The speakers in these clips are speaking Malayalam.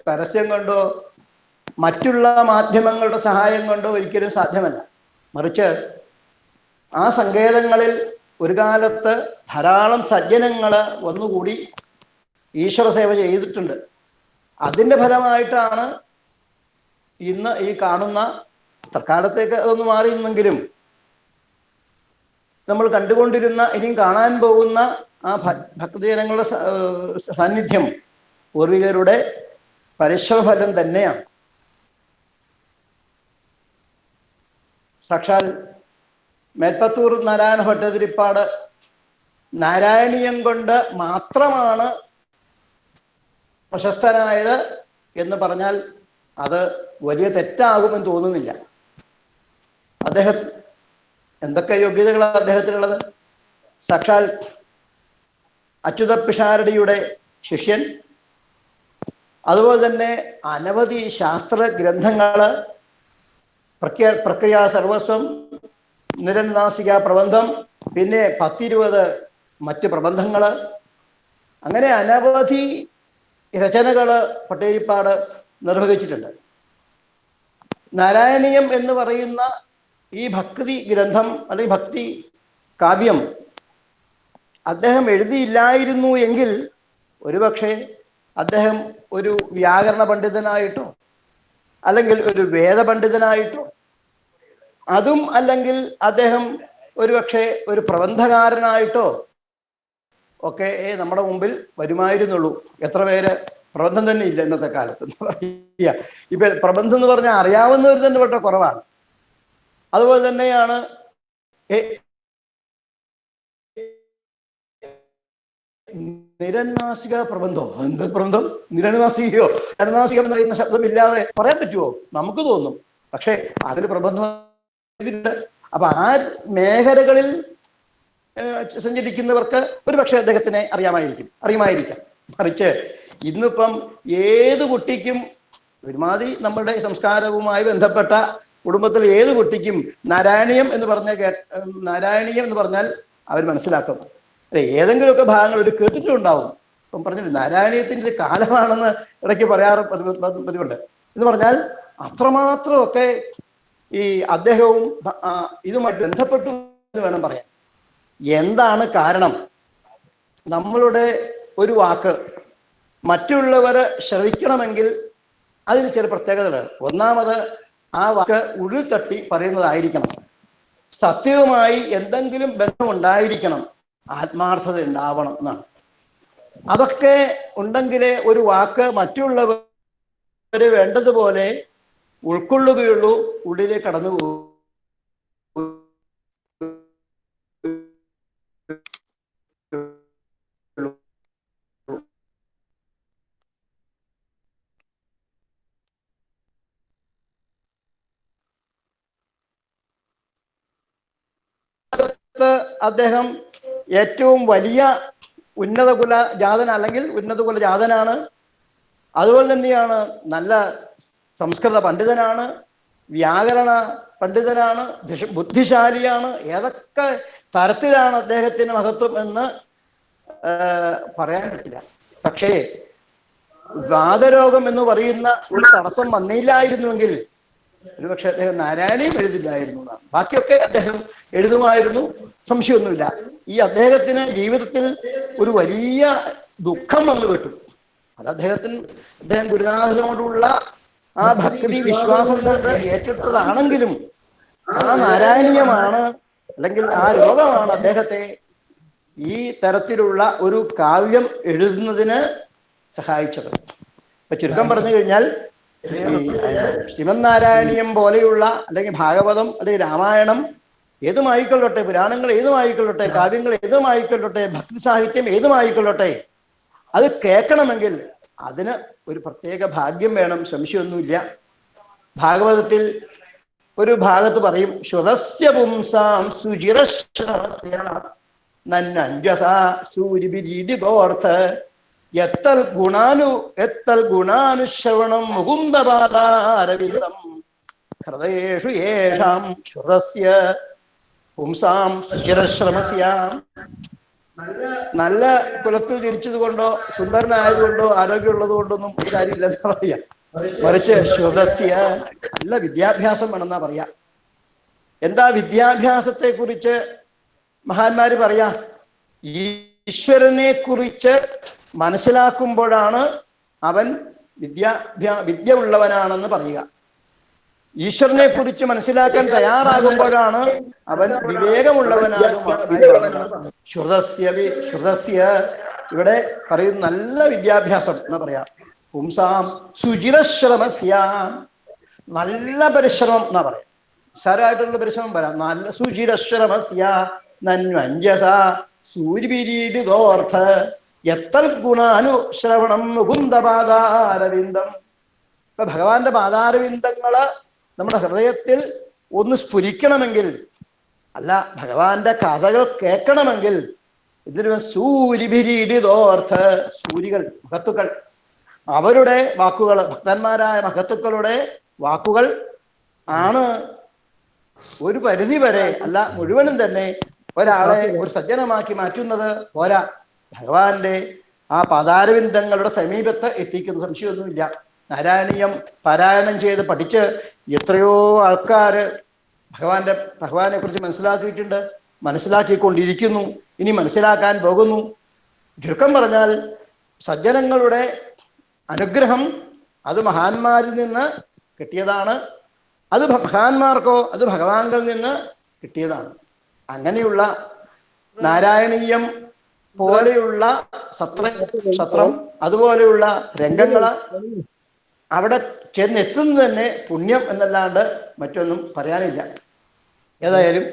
പരസ്യം കൊണ്ടോ മറ്റുള്ള മാധ്യമങ്ങളുടെ സഹായം കൊണ്ടോ ഒരിക്കലും സാധ്യമല്ല. മറിച്ച് ആ സങ്കേതങ്ങളിൽ ഒരു കാലത്ത് ധാരാളം സജ്ജനങ്ങൾ വന്നുകൂടി ഈശ്വര സേവ ചെയ്തിട്ടുണ്ട്. അതിൻ്റെ ഫലമായിട്ടാണ് ഇന്ന് ഈ കാണുന്ന, തൽക്കാലത്തേക്ക് അതൊന്ന് മാറിയെന്നെങ്കിലും നമ്മൾ കണ്ടുകൊണ്ടിരുന്ന, ഇനിയും കാണാൻ പോകുന്ന ആ ഭക്തജനങ്ങളുടെ സാന്നിധ്യം പൂർവികരുടെ പരിശ്രമഫലം തന്നെയാണ്. സാക്ഷാൽ മേൽപ്പത്തൂർ നാരായണ ഭട്ടതിരിപ്പാട് നാരായണീയം കൊണ്ട് മാത്രമാണ് പ്രശസ്തനായത് എന്ന് പറഞ്ഞാൽ അത് വലിയ തെറ്റാകുമെന്ന് തോന്നുന്നില്ല. അദ്ദേഹം എന്തൊക്കെ യോഗ്യതകളാണ് അദ്ദേഹത്തിനുള്ളത്? സാക്ഷാൽ അച്യുത പിഷാരടിയുടെ ശിഷ്യൻ, അതുപോലെ തന്നെ അനവധി ശാസ്ത്ര ഗ്രന്ഥങ്ങൾ, പ്രക്രിയാ സർവസ്വം, നിരനാസിക പ്രബന്ധം, പിന്നെ 10-20 മറ്റ് പ്രബന്ധങ്ങൾ, അങ്ങനെ അനവധി രചനകൾ ഭട്ടതിരിപ്പാട് നിർവഹിച്ചിട്ടുണ്ട്. നാരായണീയം എന്ന് പറയുന്ന ഈ ഭക്തി ഗ്രന്ഥം അല്ലെങ്കിൽ ഭക്തി കാവ്യം അദ്ദേഹം എഴുതിയില്ലായിരുന്നു എങ്കിൽ ഒരുപക്ഷെ അദ്ദേഹം ഒരു വ്യാകരണ പണ്ഡിതനായിട്ടോ അല്ലെങ്കിൽ ഒരു വേദപണ്ഡിതനായിട്ടോ, അതും അല്ലെങ്കിൽ അദ്ദേഹം ഒരുപക്ഷെ ഒരു പ്രബന്ധകാരനായിട്ടോ ഒക്കെ നമ്മുടെ മുമ്പിൽ വരുമായിരുന്നുള്ളൂ. എത്ര പേര് പ്രബന്ധം തന്നെ ഇല്ല ഇന്നത്തെ കാലത്ത് എന്ന് പറയുക. ഇപ്പൊ പ്രബന്ധം എന്ന് പറഞ്ഞാൽ അറിയാവുന്നവർ തന്നെ വളരെ കുറവാണ്. അതുപോലെ തന്നെയാണ് നിരനാസിക പ്രബന്ധം. എന്ത് പ്രബന്ധം? നിരനാസികയോ നിരനാസികം എന്ന് പറയുന്ന ശബ്ദമില്ലാതെ പറയാൻ പറ്റുമോ? നമുക്ക് തോന്നും. പക്ഷെ അതിൽ പ്രബന്ധം. അപ്പൊ ആ മേഖലകളിൽ സഞ്ചരിക്കുന്നവർക്ക് ഒരുപക്ഷെ അദ്ദേഹത്തിനെ അറിയുമായിരിക്കാം. മറിച്ച് ഇന്നിപ്പം ഏത് കുട്ടിക്കും, ഒരുമാതിരി നമ്മുടെ സംസ്കാരവുമായി ബന്ധപ്പെട്ട കുടുംബത്തിൽ ഏത് കുട്ടിക്കും നാരായണീയം എന്ന് പറഞ്ഞാൽ അവർ മനസ്സിലാക്കും. ഏതെങ്കിലുമൊക്കെ ഭാഗങ്ങൾ ഒരു കേട്ടിട്ടുണ്ടാവും. ഇപ്പം പറഞ്ഞില്ല, നാരായണീയത്തിൻ്റെ കാലമാണെന്ന് ഇടയ്ക്ക് പറയാറ് പതിവുണ്ട്. എന്ന് പറഞ്ഞാൽ അത്രമാത്രമൊക്കെ ഈ അദ്ദേഹവും ഇതുമായിട്ട് ബന്ധപ്പെട്ടു എന്ന് വേണം പറയാൻ. എന്താണ് കാരണം? നമ്മളുടെ ഒരു വാക്ക് മറ്റുള്ളവർ ശ്രവിക്കണമെങ്കിൽ അതിന് ചില പ്രത്യേകതകൾ. ഒന്നാമത്, ആ വാക്ക് ഉള്ളിൽ തട്ടി പറയുന്നതായിരിക്കണം. സത്യവുമായി എന്തെങ്കിലും ബന്ധമുണ്ടായിരിക്കണം. ആത്മാർത്ഥത ഉണ്ടാവണം എന്നാണ്. അതൊക്കെ ഉണ്ടെങ്കിലേ ഒരു വാക്ക് മറ്റുള്ളവർ വേണ്ടതുപോലെ ഉൾക്കൊള്ളുകയുള്ളൂ, ഉള്ളിലേക്ക് കടന്നു പോകും. അദ്ദേഹം ഏറ്റവും വലിയ ഉന്നതകുല ജാതന അല്ലെങ്കിൽ ഉന്നതകുല ജാതനാണ്. അതുപോലെ തന്നെയാണ് നല്ല സംസ്കൃത പണ്ഡിതനാണ്, വ്യാകരണ പണ്ഡിതനാണ്, ബുദ്ധിശാലിയാണ്. ഏതൊക്കെ തരത്തിലാണ് അദ്ദേഹത്തിന് മഹത്വം എന്ന് പറയാൻ പറ്റില്ല. പക്ഷേ വാതരോഗം എന്ന് പറയുന്ന ഒരു തടസ്സം വന്നില്ലായിരുന്നുവെങ്കിൽ ഒരുപക്ഷെ അദ്ദേഹം നാരായണീയം എഴുതില്ലായിരുന്നു എന്നാണ്. ബാക്കിയൊക്കെ അദ്ദേഹം എഴുതുമായിരുന്നു, സംശയമൊന്നുമില്ല. ഈ അദ്ദേഹത്തിന് ജീവിതത്തിൽ ഒരു വലിയ ദുഃഖം വന്നു കിട്ടും. അത് അദ്ദേഹം ഗുരുനാഥനോടുള്ള ആ ഭക്തി വിശ്വാസം കൊണ്ട് ഏറ്റെടുത്തതാണെങ്കിലും ആ നാരായണീയമാണ് അല്ലെങ്കിൽ ആ രോഗമാണ് അദ്ദേഹത്തെ ഈ തരത്തിലുള്ള ഒരു കാവ്യം എഴുതുന്നതിന് സഹായിച്ചത്. ഇപ്പൊ ചുരുക്കം പറഞ്ഞു കഴിഞ്ഞാൽ, ഈ ശ്രീമന്നാരായണീയം പോലെയുള്ള അല്ലെങ്കിൽ ഭാഗവതം അല്ലെങ്കിൽ രാമായണം ഏതുമായിക്കൊള്ളട്ടെ, പുരാണങ്ങൾ ഏതുമായിക്കൊള്ളട്ടെ, കാവ്യങ്ങൾ ഏതുമായിക്കൊള്ളട്ടെ, ഭക്തി സാഹിത്യം ഏതുമായിക്കൊള്ളട്ടെ, അത് കേൾക്കണമെങ്കിൽ അതിന് ഒരു പ്രത്യേക ഭാഗ്യം വേണം, സംശയമൊന്നുമില്ല. ഭാഗവതത്തിൽ ഒരു ഭാഗത്ത് പറയും, ശ്രുതസ്യ പുംസാം സുചിരശ്രവസ്യ നന്നഞ്ജസാ സൂരിബിരീഡിഗോർത്ഥ എത്തൽ ഗുണാനുശ്രവണം മുകുന്ദപാദാരവിന്ദം ഹൃദയേഷു യേഷാം ശ്രുതസ്യ പുംസാം സുചിരശ്രമസ്യ. നല്ല കുലത്തിൽ ജനിച്ചത് കൊണ്ടോ സുന്ദരനായതുകൊണ്ടോ ആരോഗ്യമുള്ളത് കൊണ്ടൊന്നും ഒരു കാര്യമില്ലെന്നാ പറയാ. മറിച്ച് ശ്രുതസ്യ നല്ല വിദ്യാഭ്യാസം വേണമെന്നാ പറയാ. എന്താ വിദ്യാഭ്യാസത്തെ കുറിച്ച് മഹാന്മാര് പറയാ? ഈശ്വരനെ കുറിച്ച് മനസ്സിലാക്കുമ്പോഴാണ് അവൻ വിദ്യ ഉള്ളവനാണെന്ന് പറയുക. ഈശ്വരനെ കുറിച്ച് മനസ്സിലാക്കാൻ തയ്യാറാകുമ്പോഴാണ് അവൻ വിവേകമുള്ളവനാകുമായി മാറുക. ശ്രുതസ്യ ഇവിടെ പറയുന്ന നല്ല വിദ്യാഭ്യാസം എന്ന് പറയാം. പുംസാം സുചിരശ്രമസ്യ, നല്ല പരിശ്രമം എന്നാ പറയാം. സാരായിട്ടുള്ള പരിശ്രമം വരാം. നല്ല സുചിരശ്രമസ്യ നന്വഞ്ജസ സൂര്യപിരീഡിതോർത്ഥ എത്ര ഗുണാനുശ്രവണം മുകുന്ദപാദാരവിന്ദം. ഇപ്പൊ ഭഗവാന്റെ പാദാരവിന്ദങ്ങള് നമ്മുടെ ഹൃദയത്തിൽ ഒന്ന് സ്ഫുരിക്കണമെങ്കിൽ, അല്ല ഭഗവാന്റെ കഥകൾ കേൾക്കണമെങ്കിൽ ഇതിന് സൂര്യഭിരീഡിതോർത്ഥ, സൂര്യകൾ മഹത്തുക്കൾ അവരുടെ വാക്കുകൾ, ഭക്തന്മാരായ മഹത്തുക്കളുടെ വാക്കുകൾ ആണ് ഒരു പരിധി വരെ, അല്ല മുഴുവനും തന്നെ ഒരാളെ ഒരു സജ്ജനമാക്കി മാറ്റുന്നത് പോരാ. ഭഗവാന്റെ ആ പാദാരവിന്ദങ്ങളുടെ സമീപത്ത് എത്തിക്കുന്ന സംശയമൊന്നുമില്ല. നാരായണീയം പാരായണം ചെയ്ത് പഠിച്ച് എത്രയോ ആൾക്കാര് ഭഗവാനെ കുറിച്ച് മനസ്സിലാക്കിയിട്ടുണ്ട്, മനസ്സിലാക്കിക്കൊണ്ടിരിക്കുന്നു, ഇനി മനസ്സിലാക്കാൻ പോകുന്നു. ചുരുക്കം പറഞ്ഞാൽ സജ്ജനങ്ങളുടെ അനുഗ്രഹം അത് മഹാന്മാരിൽ നിന്ന് കിട്ടിയതാണ്. അത് മഹാന്മാർക്കോ അത് ഭഗവാനിൽ നിന്ന് കിട്ടിയതാണ്. അങ്ങനെയുള്ള നാരായണീയം പോലെയുള്ള സത്രം അതുപോലെയുള്ള രംഗങ്ങള് അവിടെ ചെന്നെത്തുന്നത് തന്നെ പുണ്യം എന്നല്ലാണ്ട് മറ്റൊന്നും പറയാനില്ല. ഏതായാലും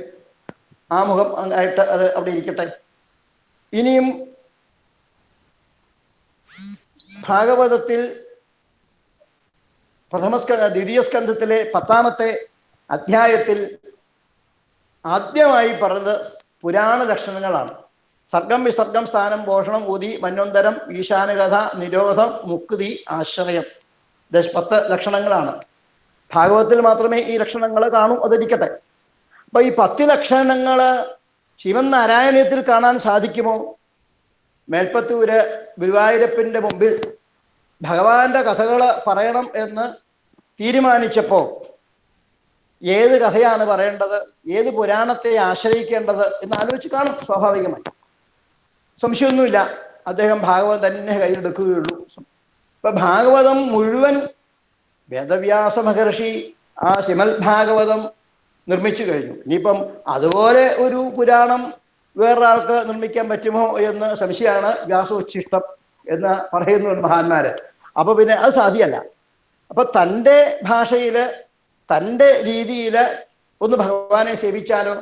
ആ മുഖം ആയിട്ട് അത് അവിടെ ഇരിക്കട്ടെ. ഇനിയും ഭാഗവതത്തിൽ ദ്വിതീയ സ്കന്ധത്തിലെ 10-ാമത്തെ അധ്യായത്തിൽ ആദ്യമായി പറഞ്ഞത് പുരാണ ലക്ഷണങ്ങളാണ്. സർഗം വിസർഗം സ്ഥാനം പോഷണം ഉതി മന്വന്തരം ഈശാനകഥ നിരോധം മുക്തി ആശ്രയം. 10 ലക്ഷണങ്ങളാണ്. ഭാഗവതത്തിൽ മാത്രമേ ഈ ലക്ഷണങ്ങൾ കാണൂ, അതിരിക്കട്ടെ. അപ്പൊ ഈ 10 ലക്ഷണങ്ങള് ശിവനാരായണീയത്തിൽ കാണാൻ സാധിക്കുമോ? മേൽപ്പത്തൂര് ഗുരുവായൂരപ്പന്റെ മുമ്പിൽ ഭഗവാന്റെ കഥകൾ പറയണം എന്ന് തീരുമാനിച്ചപ്പോൾ ഏത് കഥയാണ് പറയേണ്ടത്, ഏത് പുരാണത്തെ ആശ്രയിക്കേണ്ടത് എന്ന് ആലോചിച്ച് കാണും സ്വാഭാവികമായി. സംശയമൊന്നുമില്ല, അദ്ദേഹം ഭാഗവതം തന്നെ കയ്യിലെടുക്കുകയുള്ളൂ. ഇപ്പൊ ഭാഗവതം മുഴുവൻ വേദവ്യാസ മഹർഷി ആ ശ്രീമദ് ഭാഗവതം നിർമ്മിച്ചു കഴിഞ്ഞു. ഇനിയിപ്പം അതുപോലെ ഒരു പുരാണം വേറൊരാൾക്ക് നിർമ്മിക്കാൻ പറ്റുമോ എന്ന് സംശയമാണ്. വ്യാസോച്ഛിഷ്ടം എന്ന് പറയുന്നുണ്ട് മഹാന്മാര്. അപ്പൊ പിന്നെ അത് സാധ്യമല്ല. അപ്പൊ തൻ്റെ ഭാഷയില് തൻ്റെ രീതിയില് ഒന്ന് ഭഗവാനെ സേവിച്ചാലോ?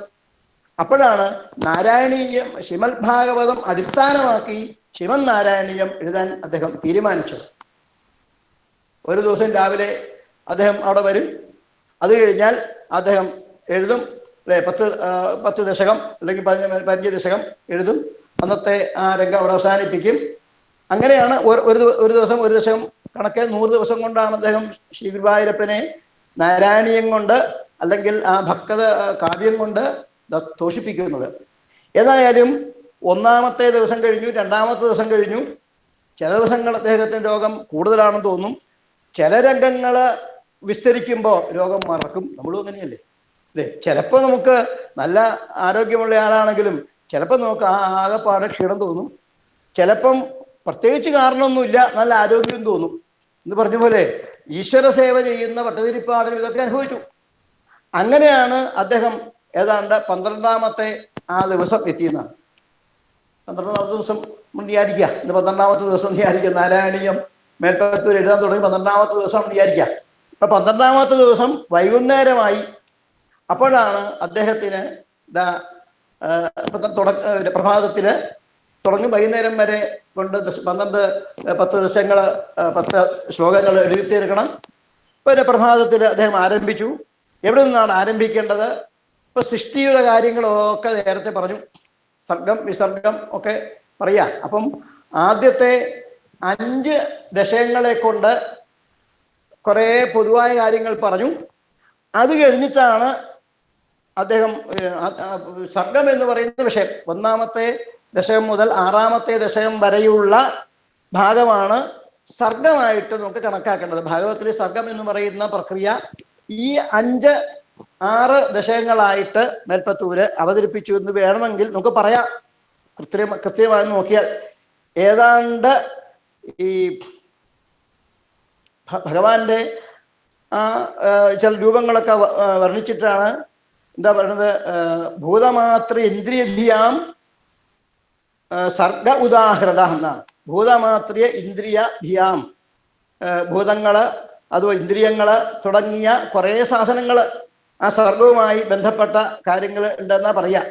അപ്പോഴാണ് നാരായണീയം ശ്രീമദ് ഭാഗവതം അടിസ്ഥാനമാക്കി ശ്രീമദ് നാരായണീയം എഴുതാൻ അദ്ദേഹം തീരുമാനിച്ചത്. ഒരു ദിവസം രാവിലെ അദ്ദേഹം അവിടെ വരും. അത് കഴിഞ്ഞാൽ അദ്ദേഹം എഴുതും. 10 ദശകം അല്ലെങ്കിൽ 15 ദശകം എഴുതും. അന്നത്തെ ആ രംഗം അവിടെ അവസാനിപ്പിക്കും. അങ്ങനെയാണ് ഒരു ദിവസം ഒരു ദശകം കണക്കെ 100 ദിവസം കൊണ്ടാണ് അദ്ദേഹം ശ്രീ ഗുരുവായൂരപ്പനെ നാരായണീയം കൊണ്ട് അല്ലെങ്കിൽ ആ ഭക്ത കാവ്യം കൊണ്ട് തോഷിപ്പിക്കുന്നത്. ഏതായാലും 1-ാമത്തെ ദിവസം കഴിഞ്ഞു, 2-ാമത്തെ ദിവസം കഴിഞ്ഞു. ചില ദിവസങ്ങൾ അദ്ദേഹത്തിന് രോഗം കൂടുതലാണെന്ന് തോന്നും. ചില രംഗങ്ങൾ വിസ്തരിക്കുമ്പോൾ രോഗം മറക്കും. നമ്മളും അങ്ങനെയല്ലേ അല്ലേ? ചിലപ്പോൾ നമുക്ക് നല്ല ആരോഗ്യമുള്ള ആളാണെങ്കിലും ചിലപ്പോൾ നമുക്ക് ആകെപ്പാടെ ക്ഷീണം തോന്നും. ചിലപ്പം പ്രത്യേകിച്ച് കാരണമൊന്നുമില്ല, നല്ല ആരോഗ്യം തോന്നും. എന്ന് പറഞ്ഞ പോലെ ഈശ്വര സേവ ചെയ്യുന്ന പട്ടതിരിപ്പാടിന് ഇതൊക്കെ അനുഭവിച്ചു. അങ്ങനെയാണ് അദ്ദേഹം ഏതാണ്ട് 12-ാമത്തെ ആ ദിവസം എത്തിയെന്നാണ്. 12-ാമത്തെ ദിവസം വിചാരിക്കുക, ഇന്ന് 12-ാമത്തെ ദിവസം വിചാരിക്കുക. നാരായണീയം മേൽപ്പത്തൂർ എഴുതാൻ തുടങ്ങി 12-ാമത്തെ ദിവസമാണെന്ന് വിചാരിക്കുക. ഇപ്പൊ 12-ാമത്തെ ദിവസം വൈകുന്നേരമായി. അപ്പോഴാണ് അദ്ദേഹത്തിന് പ്രഭാതത്തില് തുടങ്ങി വൈകുന്നേരം വരെ കൊണ്ട് 10 ദശങ്ങൾ 10 ശ്ലോകങ്ങൾ എഴുതി തീർക്കണം. പിന്നെ പ്രഭാതത്തിൽ അദ്ദേഹം ആരംഭിച്ചു. എവിടെ നിന്നാണ് ആരംഭിക്കേണ്ടത്? ഇപ്പൊ സൃഷ്ടിയുടെ കാര്യങ്ങളൊക്കെ നേരത്തെ പറഞ്ഞു. സർഗം വിസർഗം ഒക്കെ പറയാം. അപ്പം ആദ്യത്തെ 5 ദശകങ്ങളെ കൊണ്ട് കുറേ പൊതുവായ കാര്യങ്ങൾ പറഞ്ഞു. അത് കഴിഞ്ഞിട്ടാണ് അദ്ദേഹം സർഗം എന്ന് പറയുന്ന വിഷയം, 1-ാമത്തെ ദശകം മുതൽ 6-ാമത്തെ ദശകം വരെയുള്ള ഭാഗമാണ് സർഗമായിട്ട് നമുക്ക് കണക്കാക്കേണ്ടത്. ഭാഗവത്തിലെ സർഗം എന്ന് പറയുന്ന പ്രക്രിയ ഈ 5-6 ദശകങ്ങളായിട്ട് മേൽപ്പത്തൂര് അവതരിപ്പിച്ചു എന്ന് വേണമെങ്കിൽ നമുക്ക് പറയാം. കൃത്യമായി നോക്കിയാൽ ഏതാണ്ട് ഈ ഭഗവാന്റെ ആ ചില രൂപങ്ങളൊക്കെ വർണ്ണിച്ചിട്ടാണ് എന്താ പറയുന്നത്, ഭൂതമാത്ര ഇന്ദ്രിയധിയാം സർഗ ഉദാഹൃത എന്നാണ്. ഭൂതമാത്രിയ ഇന്ദ്രിയ ധിയാം, ഭൂതങ്ങള് അതോ ഇന്ദ്രിയങ്ങള് തുടങ്ങിയ കുറേ സാധനങ്ങൾ ആ സർഗവുമായി ബന്ധപ്പെട്ട കാര്യങ്ങൾ ഉണ്ടെന്നാ പറയാ.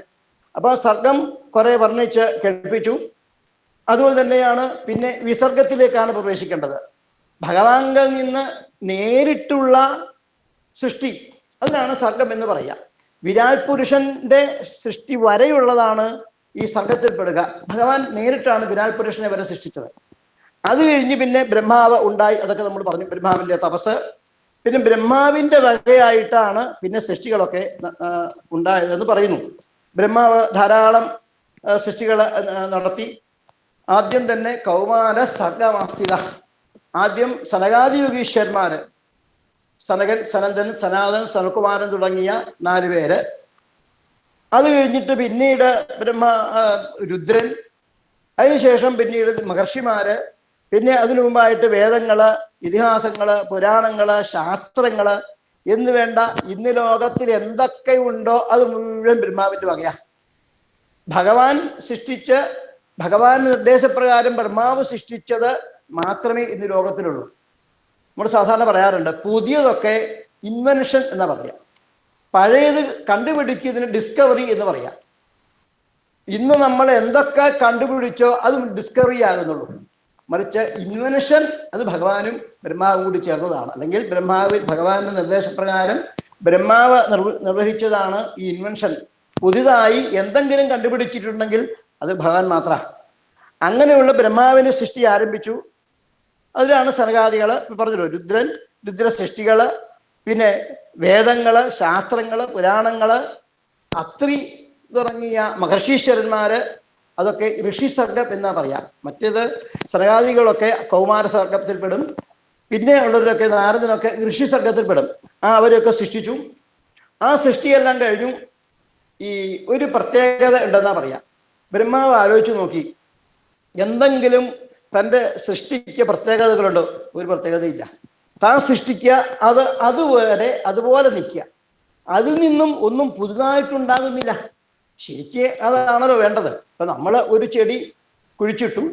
അപ്പൊ സർഗം കുറെ വർണ്ണിച്ച് കേൾപ്പിച്ചു. അതുപോലെ തന്നെയാണ് പിന്നെ വിസർഗത്തിലേക്കാണ് പ്രവേശിക്കേണ്ടത്. ഭഗവാനിൽ നിന്ന് നേരിട്ടുള്ള സൃഷ്ടി, അതിനാണ് സർഗം എന്ന് പറയാം. വിരാട് പുരുഷന്റെ സൃഷ്ടി വരെയുള്ളതാണ് ഈ സർഗത്തിൽപ്പെടുക. ഭഗവാൻ നേരിട്ടാണ് വിരാട് പുരുഷനെ വരെ സൃഷ്ടിച്ചത്. അത് കഴിഞ്ഞ് പിന്നെ ബ്രഹ്മാവ് ഉണ്ടായി, അതൊക്കെ നമ്മൾ പറഞ്ഞു. ബ്രഹ്മാവിന്റെ തപസ്, പിന്നെ ബ്രഹ്മാവിന്റെ വകയായിട്ടാണ് പിന്നെ സൃഷ്ടികളൊക്കെ ഉണ്ടായതെന്ന് പറയുന്നു. ബ്രഹ്മാവ് ധാരാളം സൃഷ്ടികൾ നടത്തി. ആദ്യം തന്നെ കൗമാര സർഗമാസ്ഥിത. ആദ്യം സനകാദി യോഗീശ്വരന്മാര്, സനകൻ, സനന്ദൻ, സനാതൻ, സനകുമാരൻ തുടങ്ങിയ 4 പേര്. അത് കഴിഞ്ഞിട്ട് പിന്നീട് രുദ്രൻ, അതിനുശേഷം പിന്നീട് മഹർഷിമാര്, പിന്നെ അതിനു മുമ്പായിട്ട് വേദങ്ങള്, ഇതിഹാസങ്ങള്, പുരാണങ്ങള്, ശാസ്ത്രങ്ങള് എന്ന് വേണ്ട ഇന്ന് ലോകത്തിൽ എന്തൊക്കെ ഉണ്ടോ അത് മുഴുവൻ ബ്രഹ്മാവിന്റെ വകയാ. ഭഗവാൻ സൃഷ്ടിച്ച് ഭഗവാന്റെ നിർദ്ദേശപ്രകാരം ബ്രഹ്മാവ് സൃഷ്ടിച്ചത് മാത്രമേ ഇന്ന് ലോകത്തിലുള്ളൂ. നമ്മൾ സാധാരണ പറയാറുണ്ട് പുതിയതൊക്കെ ഇൻവെൻഷൻ എന്നാ പറയാം, പഴയത് കണ്ടുപിടിക്കുന്നതിന് ഡിസ്കവറി എന്ന് പറയാം. ഇന്ന് നമ്മൾ എന്തൊക്കെ കണ്ടുപിടിച്ചോ അത് ഡിസ്കവറി ആകുന്നുള്ളൂ. മറിച്ച് ഇൻവെൻഷൻ അത് ഭഗവാനും ബ്രഹ്മാവും കൂടി ചേർന്നതാണ്. അല്ലെങ്കിൽ ഭഗവാന്റെ നിർദ്ദേശപ്രകാരം ബ്രഹ്മാവ് നിർവഹിച്ചതാണ് ഈ ഇൻവെൻഷൻ. പുതിയതായി എന്തെങ്കിലും കണ്ടുപിടിച്ചിട്ടുണ്ടെങ്കിൽ അത് ഭഗവാൻ മാത്രമാണ്. അങ്ങനെയുള്ള ബ്രഹ്മാവിനെ സൃഷ്ടി ആരംഭിച്ചു. അതിലാണ് സനകാദികള് പറഞ്ഞല്ലോ, രുദ്ര സൃഷ്ടികള്, പിന്നെ വേദങ്ങള്, ശാസ്ത്രങ്ങള്, പുരാണങ്ങള്, അത്രി തുടങ്ങിയ മഹർഷീശ്വരന്മാര്, അതൊക്കെ ഋഷി സർഗം എന്നാ പറയാം. മറ്റേത് സനകാദികളൊക്കെ കൗമാര സർഗത്തിൽപ്പെടും. പിന്നെ ഉള്ളവരൊക്കെ നാരദനൊക്കെ ഋഷി സർഗത്തിൽപ്പെടും. അവരൊക്കെ സൃഷ്ടിച്ചു. ആ സൃഷ്ടിയെല്ലാം കഴിഞ്ഞു. ഈ ഒരു പ്രത്യേകത ഉണ്ടെന്നാ പറയാം. ബ്രഹ്മാവ് ആലോചിച്ച് നോക്കി, എന്തെങ്കിലും തൻ്റെ സൃഷ്ടിക്ക് പ്രത്യേകതകളുണ്ടോ? ഒരു പ്രത്യേകതയില്ല. താൻ സൃഷ്ടിക്കുക, അതുപോലെ നിൽക്കുക. അതിൽ നിന്നും ഒന്നും പുതുതായിട്ടുണ്ടാകുന്നില്ല. ശരിക്ക് അതാണല്ലോ വേണ്ടത്. ഇപ്പൊ നമ്മൾ ഒരു ചെടി കുഴിച്ചിട്ടു,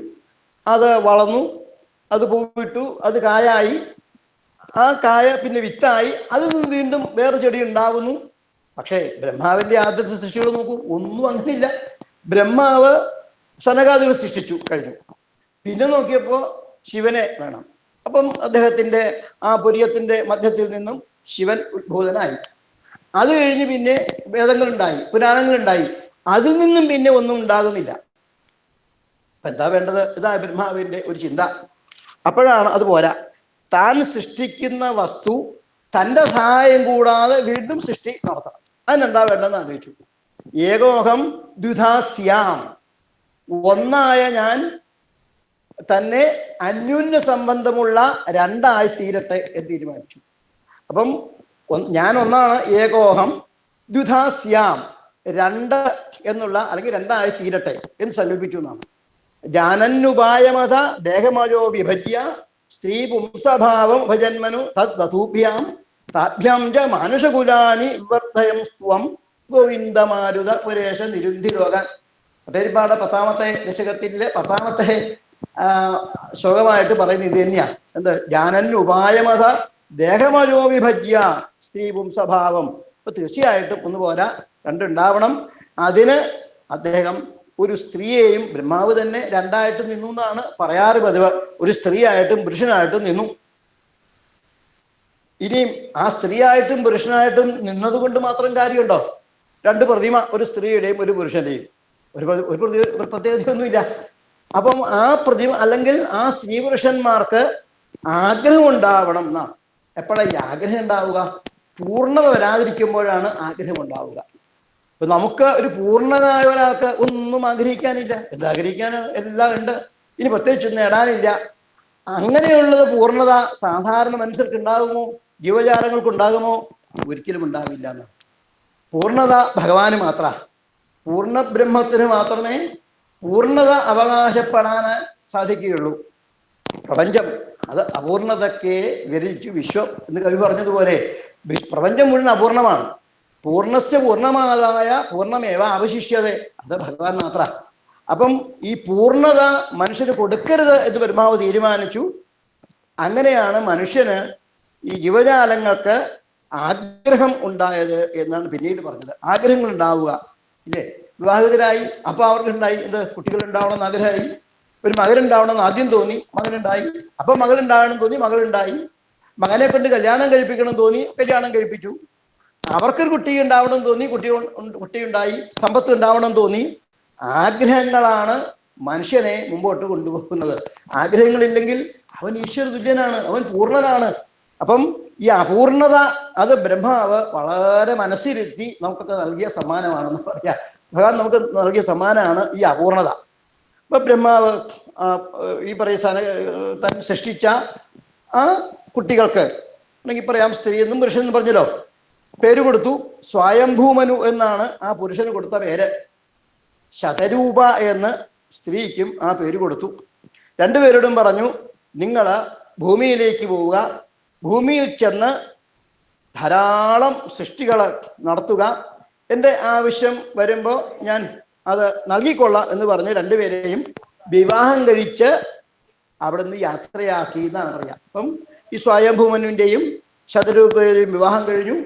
അത് വളർന്നു, അത് പൂവിട്ടു, അത് കായായി, ആ കായ പിന്നെ വിത്തായി, അതിൽ നിന്ന് വീണ്ടും വേറെ ചെടി ഉണ്ടാവുന്നു. പക്ഷേ ബ്രഹ്മാവിന്റെ ആദ്യത്തെ സൃഷ്ടികൾ നോക്കൂ, ഒന്നും അങ്ങനെയില്ല. ബ്രഹ്മാവ് സനകാദികൾ സൃഷ്ടിച്ചു കഴിഞ്ഞു. പിന്നെ നോക്കിയപ്പോൾ ശിവനെ വേണം. അപ്പം അദ്ദേഹത്തിന്റെ ആ പുരിയത്തിന്റെ മധ്യത്തിൽ നിന്നും ശിവൻ ഉദ്ഭൂതനായി. അത് കഴിഞ്ഞ് പിന്നെ വേദങ്ങളുണ്ടായി, പുരാണങ്ങളുണ്ടായി. അതിൽ നിന്നും പിന്നെ ഒന്നും ഉണ്ടാകുന്നില്ല. എന്താ വേണ്ടത്? ഇതാ ബ്രഹ്മാവിന്റെ ഒരു ചിന്ത. അപ്പോഴാണ് അത് പോരാ, താൻ സൃഷ്ടിക്കുന്ന വസ്തു തൻ്റെ സഹായം കൂടാതെ വീണ്ടും സൃഷ്ടി നടത്തണം. അതിനെന്താ വേണ്ടെന്ന് ആലോചിച്ചു. ഏകോഹം ദ്വിധാസ്യാം, ഒന്നായ ഞാൻ തന്നെ അന്യോന്യ സംബന്ധമുള്ള രണ്ടായി തീരട്ടെ എന്ന് തീരുമാനിച്ചു. അപ്പം ഞാൻ ഒന്നാണ്, ഏകോഹം ദ്വിധാസ്യാം, 2 എന്നുള്ള അല്ലെങ്കിൽ രണ്ടായി തീരട്ടെ എന്ന് സങ്കല്പിച്ചു എന്നാണ്. ജാനന്നുപായമത ദേഹമജോ വിഭജ്യ സ്ത്രീ പുംസഭാവം ഭജന്മനു തദ്വധൂഭ്യാം താഭ്യാം ച മാനുഷകുലാനി വിവർദ്ധയം സ്ത്വം ഗോവിന്ദമാരുത പുരേശ നിരുന്ധി ലോകാൻ. പട്ടേരിപ്പാട് 10-ാമത്തെ ദശകത്തിലെ 10-ാമത്തെ ശ്ലോകമായിട്ട് പറയുന്നത് ഇത് തന്നെയാ. എന്ത്? ജാനന്നുപായമത ദേഹമജോ വിഭജ്യ സ്ത്രീ പുംസഭാവം. അപ്പൊ തീർച്ചയായിട്ടും ഒന്ന് പോരാ, 2 ഉണ്ടാവണം. അതിന് അദ്ദേഹം ഒരു സ്ത്രീയെയും, ബ്രഹ്മാവ് തന്നെ 2ആയിട്ട് നിന്നു എന്നാണ് പറയാറ് പതിവ്. ഒരു സ്ത്രീയായിട്ടും പുരുഷനായിട്ടും നിന്നു. ഇനിയും ആ സ്ത്രീയായിട്ടും പുരുഷനായിട്ടും നിന്നത് കൊണ്ട് മാത്രം കാര്യമുണ്ടോ? 2 പ്രതിമ, ഒരു സ്ത്രീയുടെയും ഒരു പുരുഷന്റെയും, ഒരു പ്രത്യേകതയൊന്നുമില്ല. അപ്പം ആ പ്രതിമ അല്ലെങ്കിൽ ആ സ്ത്രീ പുരുഷന്മാർക്ക് ആഗ്രഹം ഉണ്ടാവണം എന്നാണ്. എപ്പോഴാണ് ഈ ആഗ്രഹം ഉണ്ടാവുക? പൂർണ്ണത വരാതിരിക്കുമ്പോഴാണ് ആഗ്രഹം ഉണ്ടാവുക. ഇപ്പൊ നമുക്ക് ഒരു പൂർണ്ണനായ ഒരാൾക്ക് ഒന്നും ആഗ്രഹിക്കാനില്ല. എന്താഗ്രഹിക്കാൻ? എല്ലാം ഉണ്ട്. ഇനി പ്രത്യേകിച്ചൊന്നും നേടാനില്ല. അങ്ങനെയുള്ളത് പൂർണ്ണത സാധാരണ മനുഷ്യർക്ക് ഉണ്ടാകുമോ? ജീവജാലങ്ങൾക്ക് ഉണ്ടാകുമോ? ഒരിക്കലും ഉണ്ടാവില്ല എന്ന്. പൂർണ്ണത ഭഗവാന് മാത്ര. പൂർണ്ണ ബ്രഹ്മത്തിന് മാത്രമേ പൂർണ്ണത അവകാശപ്പെടാൻ സാധിക്കുകയുള്ളൂ. പ്രപഞ്ചം അത് അപൂർണതയ്ക്ക് വിരചിച്ചു വിശ്വം എന്ന് കവി പറഞ്ഞതുപോലെ പ്രപഞ്ചം മുഴുവൻ അപൂർണമാണ്. പൂർണ്ണസ്യ പൂർണ്ണമാതായ പൂർണ്ണമേവ അവശിഷ്യത, അത് ഭഗവാൻ മാത്ര. അപ്പം ഈ പൂർണ്ണത മനുഷ്യന് കൊടുക്കരുത് എന്ന് പരമാവധി തീരുമാനിച്ചു. അങ്ങനെയാണ് മനുഷ്യന് ഈ ജീവജാലങ്ങൾക്ക് ആഗ്രഹം ഉണ്ടായത് എന്നാണ് പിന്നീട് പറഞ്ഞത്. ആഗ്രഹങ്ങൾ ഉണ്ടാവുക ഇല്ലേ? വിവാഹിതരായി, അപ്പൊ അവർക്കുണ്ടായി എന്ത്? കുട്ടികൾ ഉണ്ടാവണമെന്ന് ആഗ്രഹമായി. ഒരു മകനുണ്ടാവണമെന്ന് ആദ്യം തോന്നി, മകനുണ്ടായി. അപ്പൊ മകളുണ്ടാവണം തോന്നി, മകളുണ്ടായി. മകനെ കൊണ്ട് കല്യാണം കഴിപ്പിക്കണം തോന്നി, കല്യാണം കഴിപ്പിച്ചു. അവർക്കൊരു കുട്ടി ഉണ്ടാവണം തോന്നി, കുട്ടിയുണ്ടായി. സമ്പത്ത് ഉണ്ടാവണം തോന്നി. ആഗ്രഹങ്ങളാണ് മനുഷ്യനെ മുമ്പോട്ട് കൊണ്ടുപോകുന്നത്. ആഗ്രഹങ്ങളില്ലെങ്കിൽ അവൻ ഈശ്വര തുല്യനാണ്, അവൻ പൂർണ്ണനാണ്. അപ്പം ഈ അപൂർണത അത് ബ്രഹ്മാവ് വളരെ മനസ്സിരുത്തി നമുക്കൊക്കെ നൽകിയ സമ്മാനമാണെന്ന് പറയാം. ഭഗവാൻ നമുക്ക് നൽകിയ സമ്മാനമാണ് ഈ അപൂർണത. ഇപ്പൊ ബ്രഹ്മാവ് ഈ പറയുന്ന താൻ സൃഷ്ടിച്ച ആ കുട്ടികൾക്ക്, അല്ലെങ്കിൽ പറയാം സ്ത്രീ എന്നും പുരുഷനെന്നും പറഞ്ഞല്ലോ, പേര് കൊടുത്തു. സ്വയംഭൂമനു എന്നാണ് ആ പുരുഷന് കൊടുത്ത പേര്. ശതരൂപ എന്ന് സ്ത്രീക്കും ആ പേര് കൊടുത്തു. രണ്ടുപേരോടും പറഞ്ഞു, നിങ്ങൾ ഭൂമിയിലേക്ക് പോവുക, ഭൂമിയിൽ ചെന്ന് ധാരാളം സൃഷ്ടികൾ നടത്തുക, എൻ്റെ ആവശ്യം വരുമ്പോൾ ഞാൻ അത് നൽകിക്കൊള്ളാം എന്ന് പറഞ്ഞ് രണ്ടുപേരെയും വിവാഹം കഴിച്ച് അവിടെ നിന്ന് യാത്രയാക്കി എന്നാണ് പറയാം. അപ്പം ഈ സ്വയംഭൂമനുവിൻ്റെയും ശതരൂപയുടെയും വിവാഹം കഴിഞ്ഞു.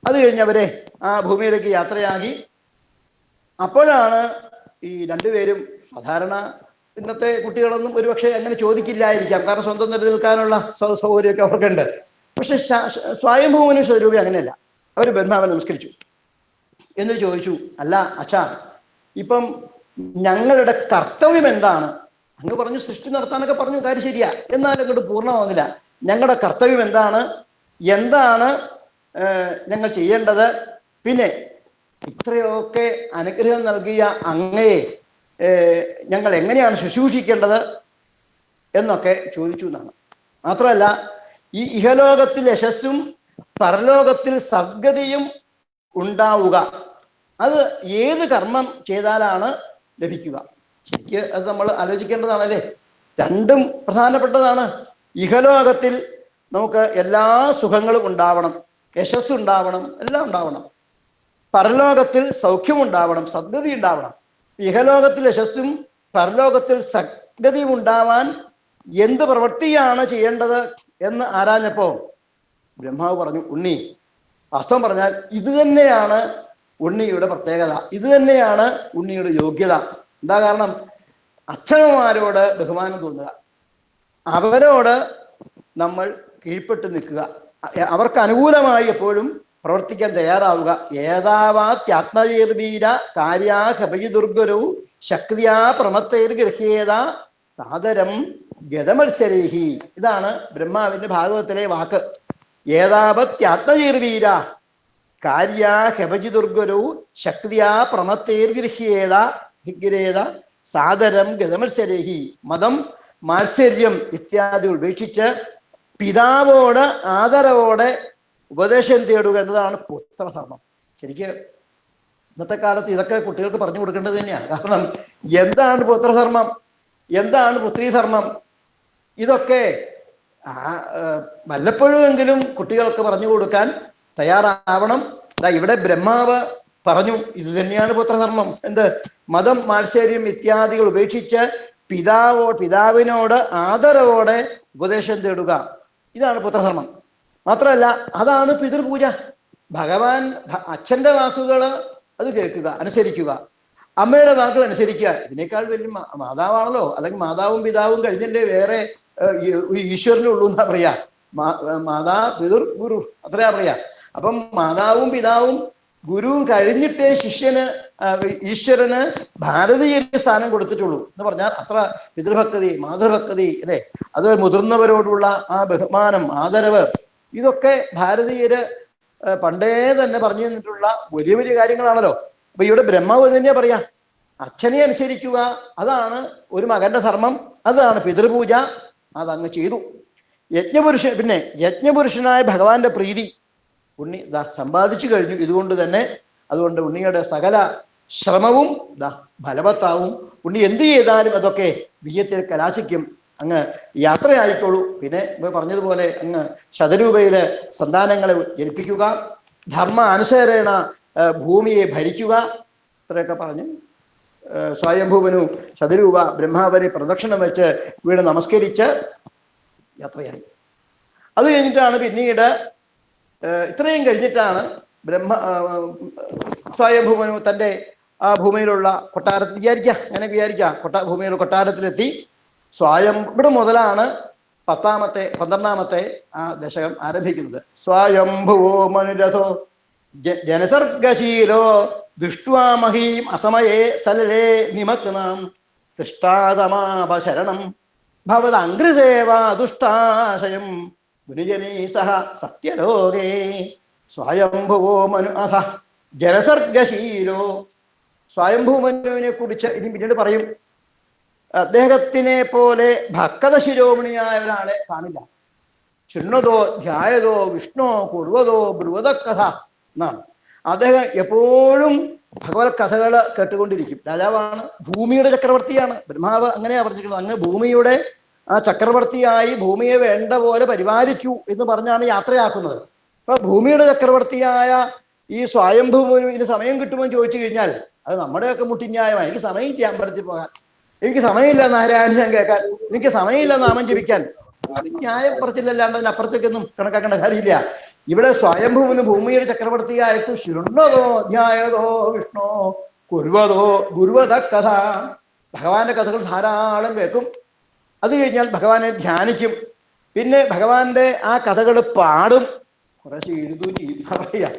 അത് കഴിഞ്ഞവരെ ആ ഭൂമിയിലേക്ക് യാത്രയാക്കി. അപ്പോഴാണ് ഈ രണ്ടുപേരും, സാധാരണ ഇന്നത്തെ കുട്ടികളൊന്നും ഒരുപക്ഷെ അങ്ങനെ ചോദിക്കില്ലായിരിക്കാം, കാരണം സ്വന്തം നിലനിൽക്കാനുള്ള സൗകര്യമൊക്കെ അവർക്കുണ്ട്. പക്ഷെ സ്വയംഭൂമനും സ്വരൂപി അങ്ങനെയല്ല. അവർ ബ്രഹ്മാവനെ നമസ്കരിച്ചു. എന്ന് ചോദിച്ചു, അല്ല അച്ഛാ, ഇപ്പം ഞങ്ങളുടെ കർത്തവ്യം എന്താണ്? അങ്ങ് പറഞ്ഞു സൃഷ്ടി നടത്താനൊക്കെ പറഞ്ഞു, കാര്യം ശരിയാ, എന്നാലും അങ്ങോട്ട് പൂർണ്ണമാകുന്നില്ല. ഞങ്ങളുടെ കർത്തവ്യം എന്താണ്? എന്താണ് ഞങ്ങൾ ചെയ്യേണ്ടത്? പിന്നെ ഇത്രയൊക്കെ അനുഗ്രഹം നൽകിയ അങ്ങയെ ഞങ്ങൾ എങ്ങനെയാണ് ശുശ്രൂഷിക്കേണ്ടത് എന്നൊക്കെ ചോദിച്ചു എന്നാണ്. മാത്രമല്ല, ഈ ഇഹലോകത്തിൽ യശസ്സും പരലോകത്തിൽ സദ്ഗതിയും ഉണ്ടാവുക, അത് ഏത് കർമ്മം ചെയ്താലാണ് ലഭിക്കുക? ശരിക്ക് അത് നമ്മൾ ആലോചിക്കേണ്ടതാണല്ലേ. രണ്ടും പ്രധാനപ്പെട്ടതാണ്. ഇഹലോകത്തിൽ നമുക്ക് എല്ലാ സുഖങ്ങളും ഉണ്ടാവണം, യശസ് ഉണ്ടാവണം, എല്ലാം ഉണ്ടാവണം. പരലോകത്തിൽ സൗഖ്യമുണ്ടാവണം, സദ്ഗതി ഉണ്ടാവണം. ഇഹലോകത്തിൽ യശസ്സും പരലോകത്തിൽ സദ്ഗതിയും ഉണ്ടാവാൻ എന്ത് പ്രവൃത്തിയാണ് ചെയ്യേണ്ടത് എന്ന് ആരാഞ്ഞപ്പോ ബ്രഹ്മാവ് പറഞ്ഞു, ഉണ്ണി, വാസ്തവം പറഞ്ഞാൽ ഇത് തന്നെയാണ് ഉണ്ണിയുടെ പ്രത്യേകത, ഇത് തന്നെയാണ് ഉണ്ണിയുടെ യോഗ്യത. എന്താ കാരണം? അച്ഛനമാരോട് ബഹുമാനം തോന്നുക, അവരോട് നമ്മൾ കീഴ്പ്പെട്ട് നിൽക്കുക, അവർക്ക് അനുകൂലമായി എപ്പോഴും പ്രവർത്തിക്കാൻ തയ്യാറാവുക. ഏതാവാത്യാത്മവീര കാര്യാഹപയി ദുർഗുരു ശക്തിയാ പ്രമത്തേർഗ്രഹ്യേത സാദരം ഗതമത്സരേഹി. ഇതാണ് ബ്രഹ്മാവിന്റെ ഭാഗവത്തിലെ വാക്ക്. ഏതാവത്യാത്മവീര കാര്യാഹപജി ദുർഗുരു ശക്തിയാ പ്രമത്തേർഗ്രഹ്യേത ഹിഗ്രേത സാദരം ഗതമത്സരേഹി. മതം, മാത്സര്യം ഇത്യാദി ഉപേക്ഷിച്ച് പിതാവോട് ആദരവോടെ ഉപദേശം തേടുക എന്നതാണ് പുത്രധർമ്മം. ശരിക്ക് ഇന്നത്തെ കാലത്ത് ഇതൊക്കെ കുട്ടികൾക്ക് പറഞ്ഞു കൊടുക്കേണ്ടത് തന്നെയാണ്. കാരണം എന്താണ് പുത്രധർമ്മം, എന്താണ് പുത്രീധർമ്മം, ഇതൊക്കെ വല്ലപ്പോഴുമെങ്കിലും കുട്ടികൾക്ക് പറഞ്ഞു കൊടുക്കാൻ തയ്യാറാവണം. ഇവിടെ ബ്രഹ്മാവ് പറഞ്ഞു, ഇത് തന്നെയാണ് പുത്രധർമ്മം. എന്ത്? മതം, മാത്സര്യം ഇത്യാദികൾ ഉപേക്ഷിച്ച് പിതാവിനോട് ആദരവോടെ ഉപദേശം തേടുക, ഇതാണ് പുത്രധർമ്മം. മാത്രമല്ല, അതാണ് പിതൃപൂജ. ഭഗവാൻ അച്ഛൻ്റെ വാക്കുകൾ അത് കേൾക്കുക, അനുസരിക്കുക, അമ്മയുടെ വാക്കുകൾ അനുസരിക്കുക. ഇതിനേക്കാൾ വലിയ മാതാവാണല്ലോ. അല്ലെങ്കിൽ മാതാവും പിതാവും കഴിഞ്ഞല്ലേ വേറെ ഈശ്വരനുള്ളൂ എന്നാ പറയാ. മാതാ പിതൃ ഗുരു, അത്രയാ പറയാ. അപ്പം മാതാവും പിതാവും ഗുരുവും കഴിഞ്ഞിട്ടേ ശിഷ്യന് ഈശ്വരന് ഭാരതീയ സ്ഥാനം കൊടുത്തിട്ടുള്ളൂ എന്ന് പറഞ്ഞാൽ അത്ര പിതൃഭക്തി, മാതൃഭക്തി അല്ലേ, അത് മുതിർന്നവരോടുള്ള ആ ബഹുമാനം, ആദരവ്, ഇതൊക്കെ ഭാരതീയര് പണ്ടേ തന്നെ പറഞ്ഞു തന്നിട്ടുള്ള വലിയ വലിയ കാര്യങ്ങളാണല്ലോ. അപ്പൊ ഇവിടെ ബ്രഹ്മാവ് തന്നെയാ പറയാ, അച്ഛനെ അനുസരിക്കുക, അതാണ് ഒരു മകന്റെ ധർമ്മം, അതാണ് പിതൃപൂജ, അതങ്ങ് ചെയ്തു. പിന്നെ യജ്ഞപുരുഷനായ ഭഗവാന്റെ പ്രീതി ഉണ്ണി സമ്പാദിച്ചു കഴിഞ്ഞു ഇതുകൊണ്ട് തന്നെ. അതുകൊണ്ട് ഉണ്ണിയുടെ സകല ശ്രമവും ഫലവത്താവും. ഉണ്ണി എന്ത് ചെയ്താലും അതൊക്കെ വിജയത്തിൽ കലാശിക്കും. അങ്ങ് യാത്രയായിക്കോളൂ. പിന്നെ പറഞ്ഞതുപോലെ അങ്ങ് ശതരൂപയിലെ സന്താനങ്ങളെ ജനിപ്പിക്കുക, ധർമ്മ അനുസരണ ഭൂമിയെ ഭരിക്കുക, ഇത്രയൊക്കെ പറഞ്ഞ് സ്വയംഭൂവനു ശതരൂപ ബ്രഹ്മാവരെ പ്രദക്ഷിണം വെച്ച് വീട് നമസ്കരിച്ച് യാത്രയായി. അത് കഴിഞ്ഞിട്ടാണ് പിന്നീട് ഇത്രയും കഴിഞ്ഞിട്ടാണ് സ്വയംഭൂവനു തൻ്റെ ആ ഭൂമിയിലുള്ള കൊട്ടാരത്തിൽ അങ്ങനെ വിചാരിക്കാം ഭൂമിയിലുള്ള കൊട്ടാരത്തിലെത്തി. ഇവിടെ മുതലാണ് 12ാമത്തെ ആ ദശകം ആരംഭിക്കുന്നത്. സ്വയംഭുവോ മനുരഥോ ജനസർഗശീലോ ദൃഷ്ട്വാ മഹീം അസമയേ സലലേ നിമഗ്നാം സൃഷ്ടാതമാപശരണം ഭവദംഘ്രിസേവാ ദുഷ്ടാശയം മുനിജനീ സഹ സത്യലോകേ. സ്വയംഭുവോ മനു അഥ ജനസർഗശീലോ. സ്വയംഭൂമനുവിനെ കുറിച്ച് ഇനി പിന്നീട് പറയും. അദ്ദേഹത്തിനെ പോലെ ഭക്ത ശിരോമണിയായ ഒരാളെ കാണില്ല. ശൃണ്വതോ ധ്യായതോ വിഷ്ണോ കുർവതോ ബ്രുവതകഥ എന്നാണ്. അദ്ദേഹം എപ്പോഴും ഭഗവത് കഥകൾ കേട്ടുകൊണ്ടിരിക്കും. രാജാവാണ്, ഭൂമിയുടെ ചക്രവർത്തിയാണ്. ബ്രഹ്മാവ് അങ്ങനെയാ പറഞ്ഞിരിക്കുന്നത്, അങ്ങ് ഭൂമിയുടെ ആ ചക്രവർത്തിയായി ഭൂമിയെ വേണ്ട പോലെ പരിപാലിക്കൂ എന്ന് പറഞ്ഞാണ് യാത്രയാക്കുന്നത്. അപ്പൊ ഭൂമിയുടെ ചക്രവർത്തിയായ ഈ സ്വയംഭൂവിന് ഇതിന് സമയം കിട്ടുമെന്ന് ചോദിച്ചു കഴിഞ്ഞാൽ അത് നമ്മുടെയൊക്കെ മുട്ടിന്യായമാണ്. എനിക്ക് സമയമില്ല അമ്പലത്തിൽ പോകാൻ, എനിക്ക് സമയമില്ല നാരായണീയം കേൾക്കാൻ, എനിക്ക് സമയമില്ല നാമം ജപിക്കാൻ. ന്യായം പറച്ചില്ലല്ലാണ്ട് അതിനപ്പുറത്തേക്കൊന്നും കണക്കാക്കേണ്ട കാര്യമില്ല. ഇവിടെ സ്വയംഭൂവിന് ഭൂമിയുടെ ചക്രവർത്തിയായിട്ട് ശൃണ്വതോ ധ്യായതോ വിഷ്ണു കുർവതോ ഗുരുവത കഥ, ഭഗവാന്റെ കഥകൾ ധാരാളം കേൾക്കും. അത് കഴിഞ്ഞാൽ ഭഗവാനെ ധ്യാനിക്കും. പിന്നെ ഭഗവാന്റെ ആ കഥകൾ പാടും, കുറച്ച് എഴുതൂ പറയാ.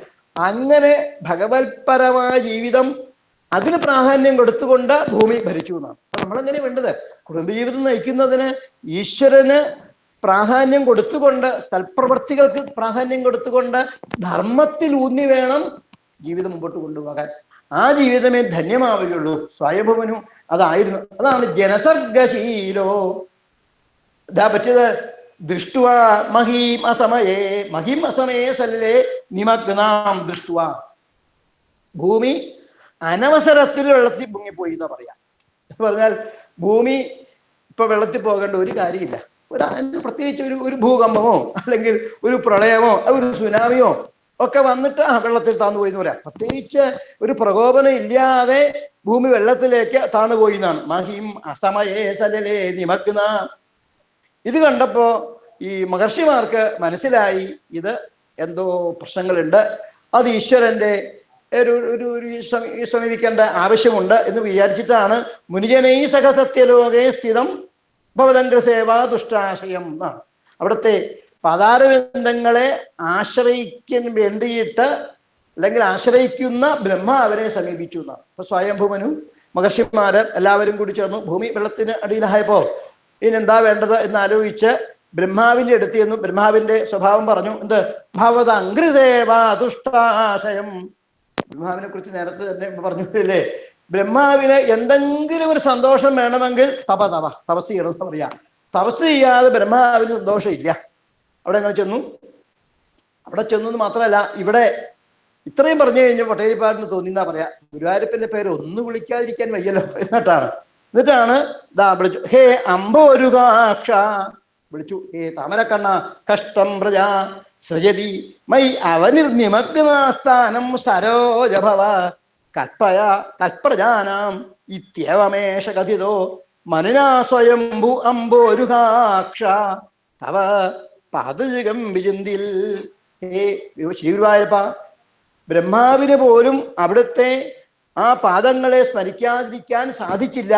അങ്ങനെ ഭഗവത്പരമായ ജീവിതം അതിന് പ്രാധാന്യം കൊടുത്തുകൊണ്ട് ഭൂമി ഭരിച്ചു എന്നാണ്. അപ്പൊ നമ്മളെങ്ങനെ വേണ്ടത്? കുടുംബജീവിതം നയിക്കുന്നതിന് ഈശ്വരന് പ്രാധാന്യം കൊടുത്തുകൊണ്ട്, സൽപ്രവൃത്തികൾക്ക് പ്രാധാന്യം കൊടുത്തുകൊണ്ട് ധർമ്മത്തിൽ ഊന്നി വേണം ജീവിതം മുമ്പോട്ട് കൊണ്ടുപോകാൻ. ആ ജീവിതമേ ധന്യമാവുകയുള്ളൂ. സ്വയംഭവനും അതായിരുന്നു. അതാണ് ജനസർഗശീലോ. ഇതാ പറ്റിയത്. ദൃഷ്ടുവ മഹീം അസമയേ, മഹീം അസമയേ സല്ലേ നിമഗ്നാം ദൃഷ്ടുവ. ഭൂമി അനവസരത്തിൽ വെള്ളത്തിൽ മുങ്ങിപ്പോയി എന്നാ പറയാ. എന്ന് പറഞ്ഞാൽ ഭൂമി ഇപ്പൊ വെള്ളത്തിൽ പോകേണ്ട ഒരു കാര്യമില്ല. പ്രത്യേകിച്ച് ഒരു ഭൂകമ്പമോ അല്ലെങ്കിൽ ഒരു പ്രളയമോ ഒരു സുനാമിയോ ഒക്കെ വന്നിട്ട് വെള്ളത്തിൽ താന്നുപോയി എന്ന് പറയാം. പ്രത്യേകിച്ച് ഒരു പ്രകോപനം ഇല്ലാതെ ഭൂമി വെള്ളത്തിലേക്ക് താണുപോയി എന്നാണ്. മഹിം അസമയേ സലലേ നിമഗ്ന. ഇത് കണ്ടപ്പോ ഈ മഹർഷിമാർക്ക് മനസ്സിലായി ഇത് എന്തോ പ്രശ്നങ്ങളുണ്ട്, അത് ഈശ്വരന്റെ ഒരു സമീപിക്കേണ്ട ആവശ്യമുണ്ട് എന്ന് വിചാരിച്ചിട്ടാണ് മുനിജനൈ സഹസത്യലോകേ സ്ഥിതം ഭവതംഗ്രസേവാ ദുഷ്ടാശയം എന്നാണ്. അവിടുത്തെ പാതാരവിന്ദങ്ങളെ ആശ്രയിക്കാൻ വേണ്ടിയിട്ട് അല്ലെങ്കിൽ ആശ്രയിക്കുന്ന ബ്രഹ്മാവരെ സമീപിച്ചു എന്നാണ്. അപ്പൊ സ്വയംഭൂമനു മഹർഷിമാര് എല്ലാവരും കൂടി ചേർന്നു. ഭൂമി വെള്ളത്തിന് അടിയിലായപ്പോ ഇനെന്താ വേണ്ടത് എന്ന് ആലോചിച്ച് ബ്രഹ്മാവിന്റെ അടുത്ത് ചെന്നു. ബ്രഹ്മാവിന്റെ സ്വഭാവം പറഞ്ഞു. എന്ത്? ഭവതംഘ്രിസേവാ ദുഷ്ടാശയം. ബ്രഹ്മാവിനെ കുറിച്ച് നേരത്തെ തന്നെ പറഞ്ഞു അല്ലേ? ബ്രഹ്മാവിന് എന്തെങ്കിലും ഒരു സന്തോഷം വേണമെങ്കിൽ തപസ് ചെയ്യണമെന്ന് പറയാ. തപസ് ചെയ്യാതെ ബ്രഹ്മാവിന് സന്തോഷമില്ല. അവിടെ എങ്ങനെ ചെന്നു? അവിടെ ചെന്നു മാത്രമല്ല, ഇവിടെ ഇത്രയും പറഞ്ഞു കഴിഞ്ഞാൽ പട്ടേലിപ്പാടിന് തോന്നിന്നാ പറയാ, ഗുരുവായൂരപ്പന്റെ പേര് ഒന്ന് വിളിക്കാതിരിക്കാൻ വയ്യല്ലോ എന്നിട്ടാണ് വിളിച്ചു. ഹേ അംബോരുകാക്ഷ വിളിച്ചു. ഹേ താമരക്കണ്ണ കഷ്ടം പ്രജ സൃജതി മൈ അവനിർനിമഗ്നാസ്ഥാനം സരോജഭവ കൽപ്പയ തൽപ്രജാനാം ഇത്യവമേഷ കഥിതോ മനുനാ സ്വയംഭു അംബോരുകാക്ഷ തവ പാദയുഗം വിചിന്തിൽ. ഹേ ശ്രീ ഗുരുവായൂരപ്പ, ബ്രഹ്മാവിന് പോലും അവിടുത്തെ ആ പാദങ്ങളെ സ്മരിക്കാതിരിക്കാൻ സാധിച്ചില്ല.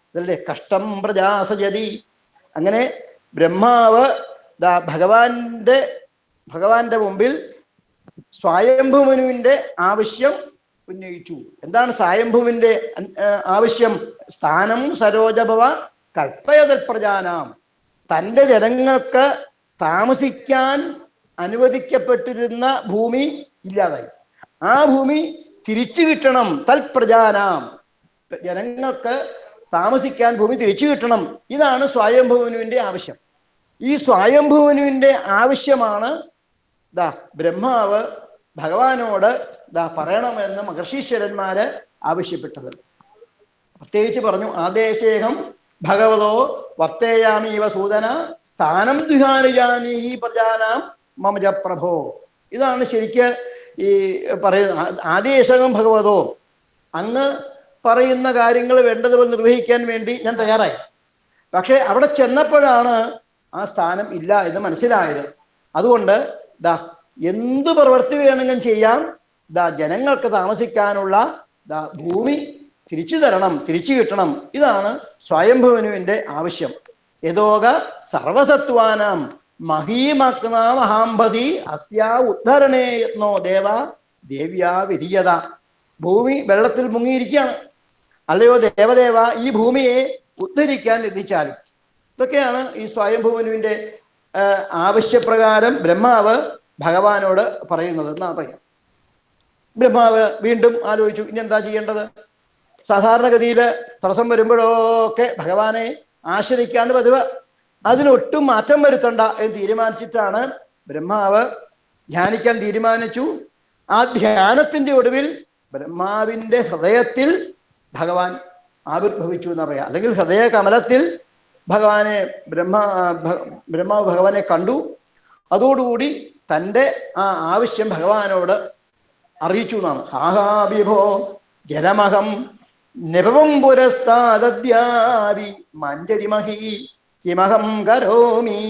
അതല്ലേ കഷ്ടം പ്രജാസജതി. അങ്ങനെ ബ്രഹ്മാവ് ഭഗവാന്റെ മുമ്പിൽ സ്വയംഭുമനുവിന്റെ ആവശ്യം ഉന്നയിച്ചു. എന്താണ് സ്വയംഭുവിന്റെ ആവശ്യം? സ്ഥാനം സരോജഭവ കൽപ്പയതൽ പ്രജാനാം. തൻ്റെ ജനങ്ങൾക്ക് താമസിക്കാൻ അനുവദിക്കപ്പെട്ടിരുന്ന ഭൂമി ഇല്ലാതായി. ആ ഭൂമി തിരിച്ചു കിട്ടണം. തൽപ്രജാനാം, ജനങ്ങൾക്ക് താമസിക്കാൻ ഭൂമി തിരിച്ചു കിട്ടണം. ഇതാണ് സ്വയംഭുവനുവിൻ്റെ ആവശ്യം. ഈ സ്വയംഭുവനുവിൻ്റെ ആവശ്യമാണ് ബ്രഹ്മാവ് ഭഗവാനോട് പറയണമെന്ന് മഹർഷീശ്വരന്മാര് ആവശ്യപ്പെട്ടത്. പ്രത്യേകിച്ച് പറഞ്ഞു, ആദേശേഹം ഭഗവതോ വർത്തേയാമീവ സൂദന സ്ഥാനം ദ്വിഹാനുജാനീ പ്രജാനാം മമജ പ്രഭോ. ഇതാണ് ശരിക്ക് ഈ പറയുന്ന ആദേശകം ഭഗവതോ, അങ്ങ് പറയുന്ന കാര്യങ്ങൾ വേണ്ടതുപോലെ നിർവഹിക്കാൻ വേണ്ടി ഞാൻ തയ്യാറായി. പക്ഷെ അവിടെ ചെന്നപ്പോഴാണ് ആ സ്ഥാനം ഇല്ല എന്ന് മനസ്സിലായത്. അതുകൊണ്ട് എന്തു പ്രവൃത്തി വേണമെങ്കിലും ചെയ്യാം, ജനങ്ങൾക്ക് താമസിക്കാനുള്ള ഭൂമി തിരിച്ചു തരണം, തിരിച്ചു കിട്ടണം. ഇതാണ് സ്വയംഭുവനുവിൻ്റെ ആവശ്യം. യഥോക സർവസത്വാനാം മഹീമക്നാം അഹാംഭസി അസ്യാ ഉദ്ധരണേ യത്നോ ദേവ ദേവ്യാ വിധീയത. ഭൂമി വെള്ളത്തിൽ മുങ്ങിയിരിക്കുകയാണ്, അല്ലയോ ദേവദേവ ഈ ഭൂമിയെ ഉദ്ധരിക്കാൻ എത്തിച്ചാലും. ഇതൊക്കെയാണ് ഈ സ്വയംഭുവനുവിൻ്റെ ആവശ്യപ്രകാരം ബ്രഹ്മാവ് ഭഗവാനോട് പറയുന്നത് എന്നാ പറയാം. ബ്രഹ്മാവ് വീണ്ടും ആലോചിച്ചു, ഇനി എന്താ ചെയ്യേണ്ടത്. സാധാരണഗതിയിൽ തടസ്സം വരുമ്പോഴൊക്കെ ഭഗവാനെ ആശ്രയിക്കാണ്ട് പതിവ്. അതിനൊട്ടും മാറ്റം വരുത്തണ്ട എന്ന് തീരുമാനിച്ചിട്ടാണ് ബ്രഹ്മാവ് ധ്യാനിക്കാൻ തീരുമാനിച്ചു. ആ ധ്യാനത്തിൻ്റെ ഒടുവിൽ ബ്രഹ്മാവിൻ്റെ ഹൃദയത്തിൽ ഭഗവാൻ ആവിർഭവിച്ചു എന്ന് പറയാം. അല്ലെങ്കിൽ ഹൃദയ കമലത്തിൽ ഭഗവാനെ ബ്രഹ്മാവ് ഭഗവാനെ കണ്ടു. അതോടുകൂടി തൻ്റെ ആ ആവശ്യം ഭഗവാനോട് അറിയിച്ചു എന്നാണ്. ഹാഹാ വിഭോ ജനമഹം നിപവം പുരസ്താദ്യാവി മഞ്ജരിമഹി കിമഹം കരോമി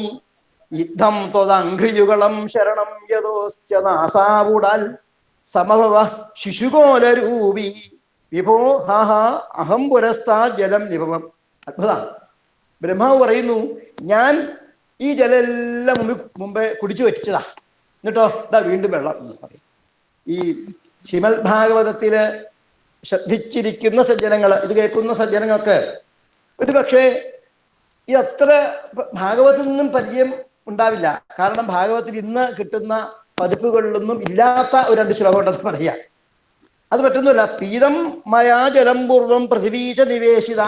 യുദ്ധം ത്വദംഘ്രിയുഗളം ശരണം യതോശ്ച നാസാവുടാൽ സമഭവ ശിശുകോലരൂപി വിഭോ ഹാഹാ അഹം പുരസ്താ ജലം നിപവം. അത്ഭുതമാണ്. ബ്രഹ്മാവ് പറയുന്നു, ഞാൻ ഈ ജലമെല്ലാം മുമ്പേ കുടിച്ചു വെച്ചതാ, എന്നിട്ടോ വീണ്ടും വെള്ളം എന്ന് പറയും. ഈ ശ്രീമദ് ഭാഗവതത്തില് ശ്രദ്ധിച്ചിരിക്കുന്ന സജ്ജനങ്ങൾ, ഇത് കേൾക്കുന്ന സജ്ജനങ്ങൾക്ക് ഒരു പക്ഷേ ഈ അത്ര ഭാഗവത്തിൽ നിന്നും പരിചയം ഉണ്ടാവില്ല. കാരണം ഭാഗവത്തിൽ ഇന്ന് കിട്ടുന്ന പതിപ്പുകളിലൊന്നും ഇല്ലാത്ത ഒരു 2 ശ്ലോകം ഉണ്ടെന്ന് പറയാം. അത് പറ്റുന്നില്ല. പീതം മയാ ജലം പൂർവം പൃഥിവീച നിവേശിത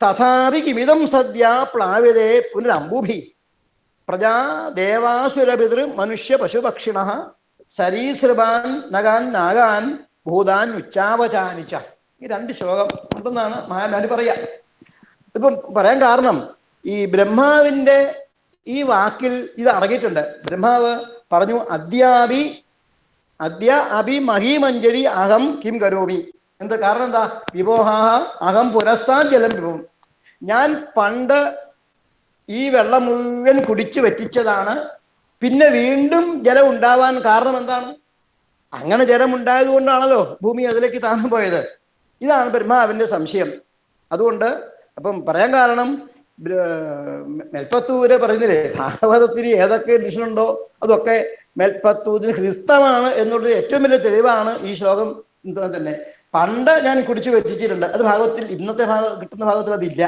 തഥാപി കിമിതം സദ്യ പ്ലാവിതേ പുനരംബുഭി പ്രജാ ദേവാസുരപിതൃ മനുഷ്യ പശുപക്ഷിണ സരീസൃപാൻ നഗാൻ നാഗാൻ ഭൂതാൻ ഉച്ചാവചാനിച്ച. ഈ 2 ശ്ലോകം ഉണ്ടെന്നാണ് മഹാന്മാര് പറയാ. ഇപ്പം പറയാൻ കാരണം, ഈ ബ്രഹ്മാവിൻ്റെ ഈ വാക്കിൽ ഇത് അടങ്ങിയിട്ടുണ്ട്. ബ്രഹ്മാവ് പറഞ്ഞു, അദ്യ അഭി മഹീമഞ്ജരി അഹം കിം കരോമി. എന്താ കാരണം? എന്താ? വിഭോഹ അഹം പുരസ്താൻ ജലം വിഭവം. ഞാൻ പണ്ട് ഈ വെള്ളം മുഴുവൻ കുടിച്ചു വറ്റിച്ചതാണ്. പിന്നെ വീണ്ടും ജലം ഉണ്ടാവാൻ കാരണം എന്താണ്? അങ്ങനെ ജലം ഉണ്ടായത് കൊണ്ടാണല്ലോ ഭൂമി അതിലേക്ക് താഴ്ന്നു പോയത്. ഇതാണ് ബ്രഹ്മാവിൻ്റെ സംശയം. അതുകൊണ്ട് അപ്പം പറയാൻ കാരണം, മേൽപ്പത്തൂര് പറയുന്നില്ലേ, ഭാഗവതത്തിന് ഏതൊക്കെ എഡിഷനുണ്ടോ അതൊക്കെ മേൽപ്പത്തൂരിന് ഹൃസ്തമാണ് എന്നുള്ളത് ഏറ്റവും വലിയ തെളിവാണ് ഈ ശ്ലോകം തന്നെ. പണ്ട് ഞാൻ കുടിച്ചു വെച്ചിട്ടുണ്ട്, അത് ഭാഗവത്തിൽ ഇന്നത്തെ കിട്ടുന്ന ഭാഗത്തിൽ അതില്ല.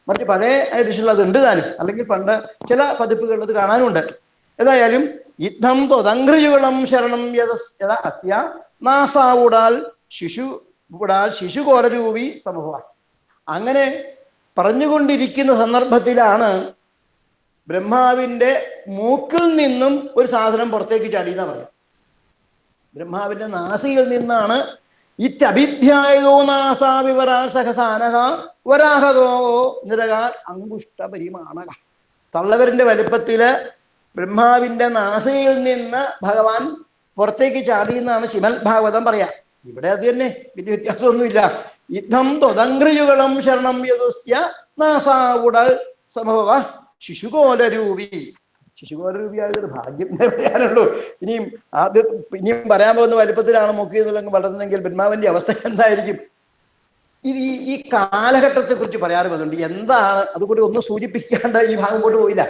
മറിച്ച് പഴയ എഡിഷനിൽ അത് ഉണ്ട് താനും, അല്ലെങ്കിൽ പണ്ട് ചില പതിപ്പുകളിൽ അത് കാണാനുണ്ട്. ഏതായാലും യുദ്ധം ത്വദംഘ്രിയുഗളം ശരണം യഥാ അസ്യ നാസാവുടാൽ ശിശുകോലരൂപി സമൂഹ. അങ്ങനെ പറഞ്ഞുകൊണ്ടിരിക്കുന്ന സന്ദർഭത്തിലാണ് ബ്രഹ്മാവിൻ്റെ മൂക്കിൽ നിന്നും ഒരു സാധനം പുറത്തേക്ക് ചാടിയെന്നാ പറയാം. ബ്രഹ്മാവിൻ്റെ നാസിയിൽ നിന്നാണ് ഇത്യഭിധ്യായതോ നാസാവിവരാ സഹസാനക വരാഹതോ നിരകാൽ അങ്കുഷ്ട പരിമാണക. തള്ളവരിൻ്റെ വലുപ്പത്തില് ബ്രഹ്മാവിൻ്റെ നാസിയിൽ നിന്ന് ഭഗവാൻ പുറത്തേക്ക് ചാടിയെന്നാണ് ശ്രീമദ് ഭാഗവതം പറയാ. ഇവിടെ അത് തന്നെ, വലിയ വ്യത്യാസമൊന്നുമില്ല. യുദ്ധം ത്വദംഘ്രിയുഗളം ശരണം യദുസ്യ നാസാവുടൽ സമഭവ ശിശുകോലരൂപി. ശിശുകോലരൂപിയായതൊരു ഭാഗ്യം പറയാനുള്ളൂ. ഇനിയും പറയാൻ പോകുന്ന വലിപ്പത്തിലാണ് മുക്കി എന്നുള്ളെങ്കിൽ വളർന്നെങ്കിൽ ബ്രഹ്മാവിൻ്റെ അവസ്ഥ എന്തായിരിക്കും? ഈ കാലഘട്ടത്തെ കുറിച്ച് പറയാറ് പതുണ്ട്. എന്താണ് അതുകൂടി ഒന്ന് സൂചിപ്പിക്കാണ്ട് ഈ ഭാഗം പോയിട്ട് പോയില്ല.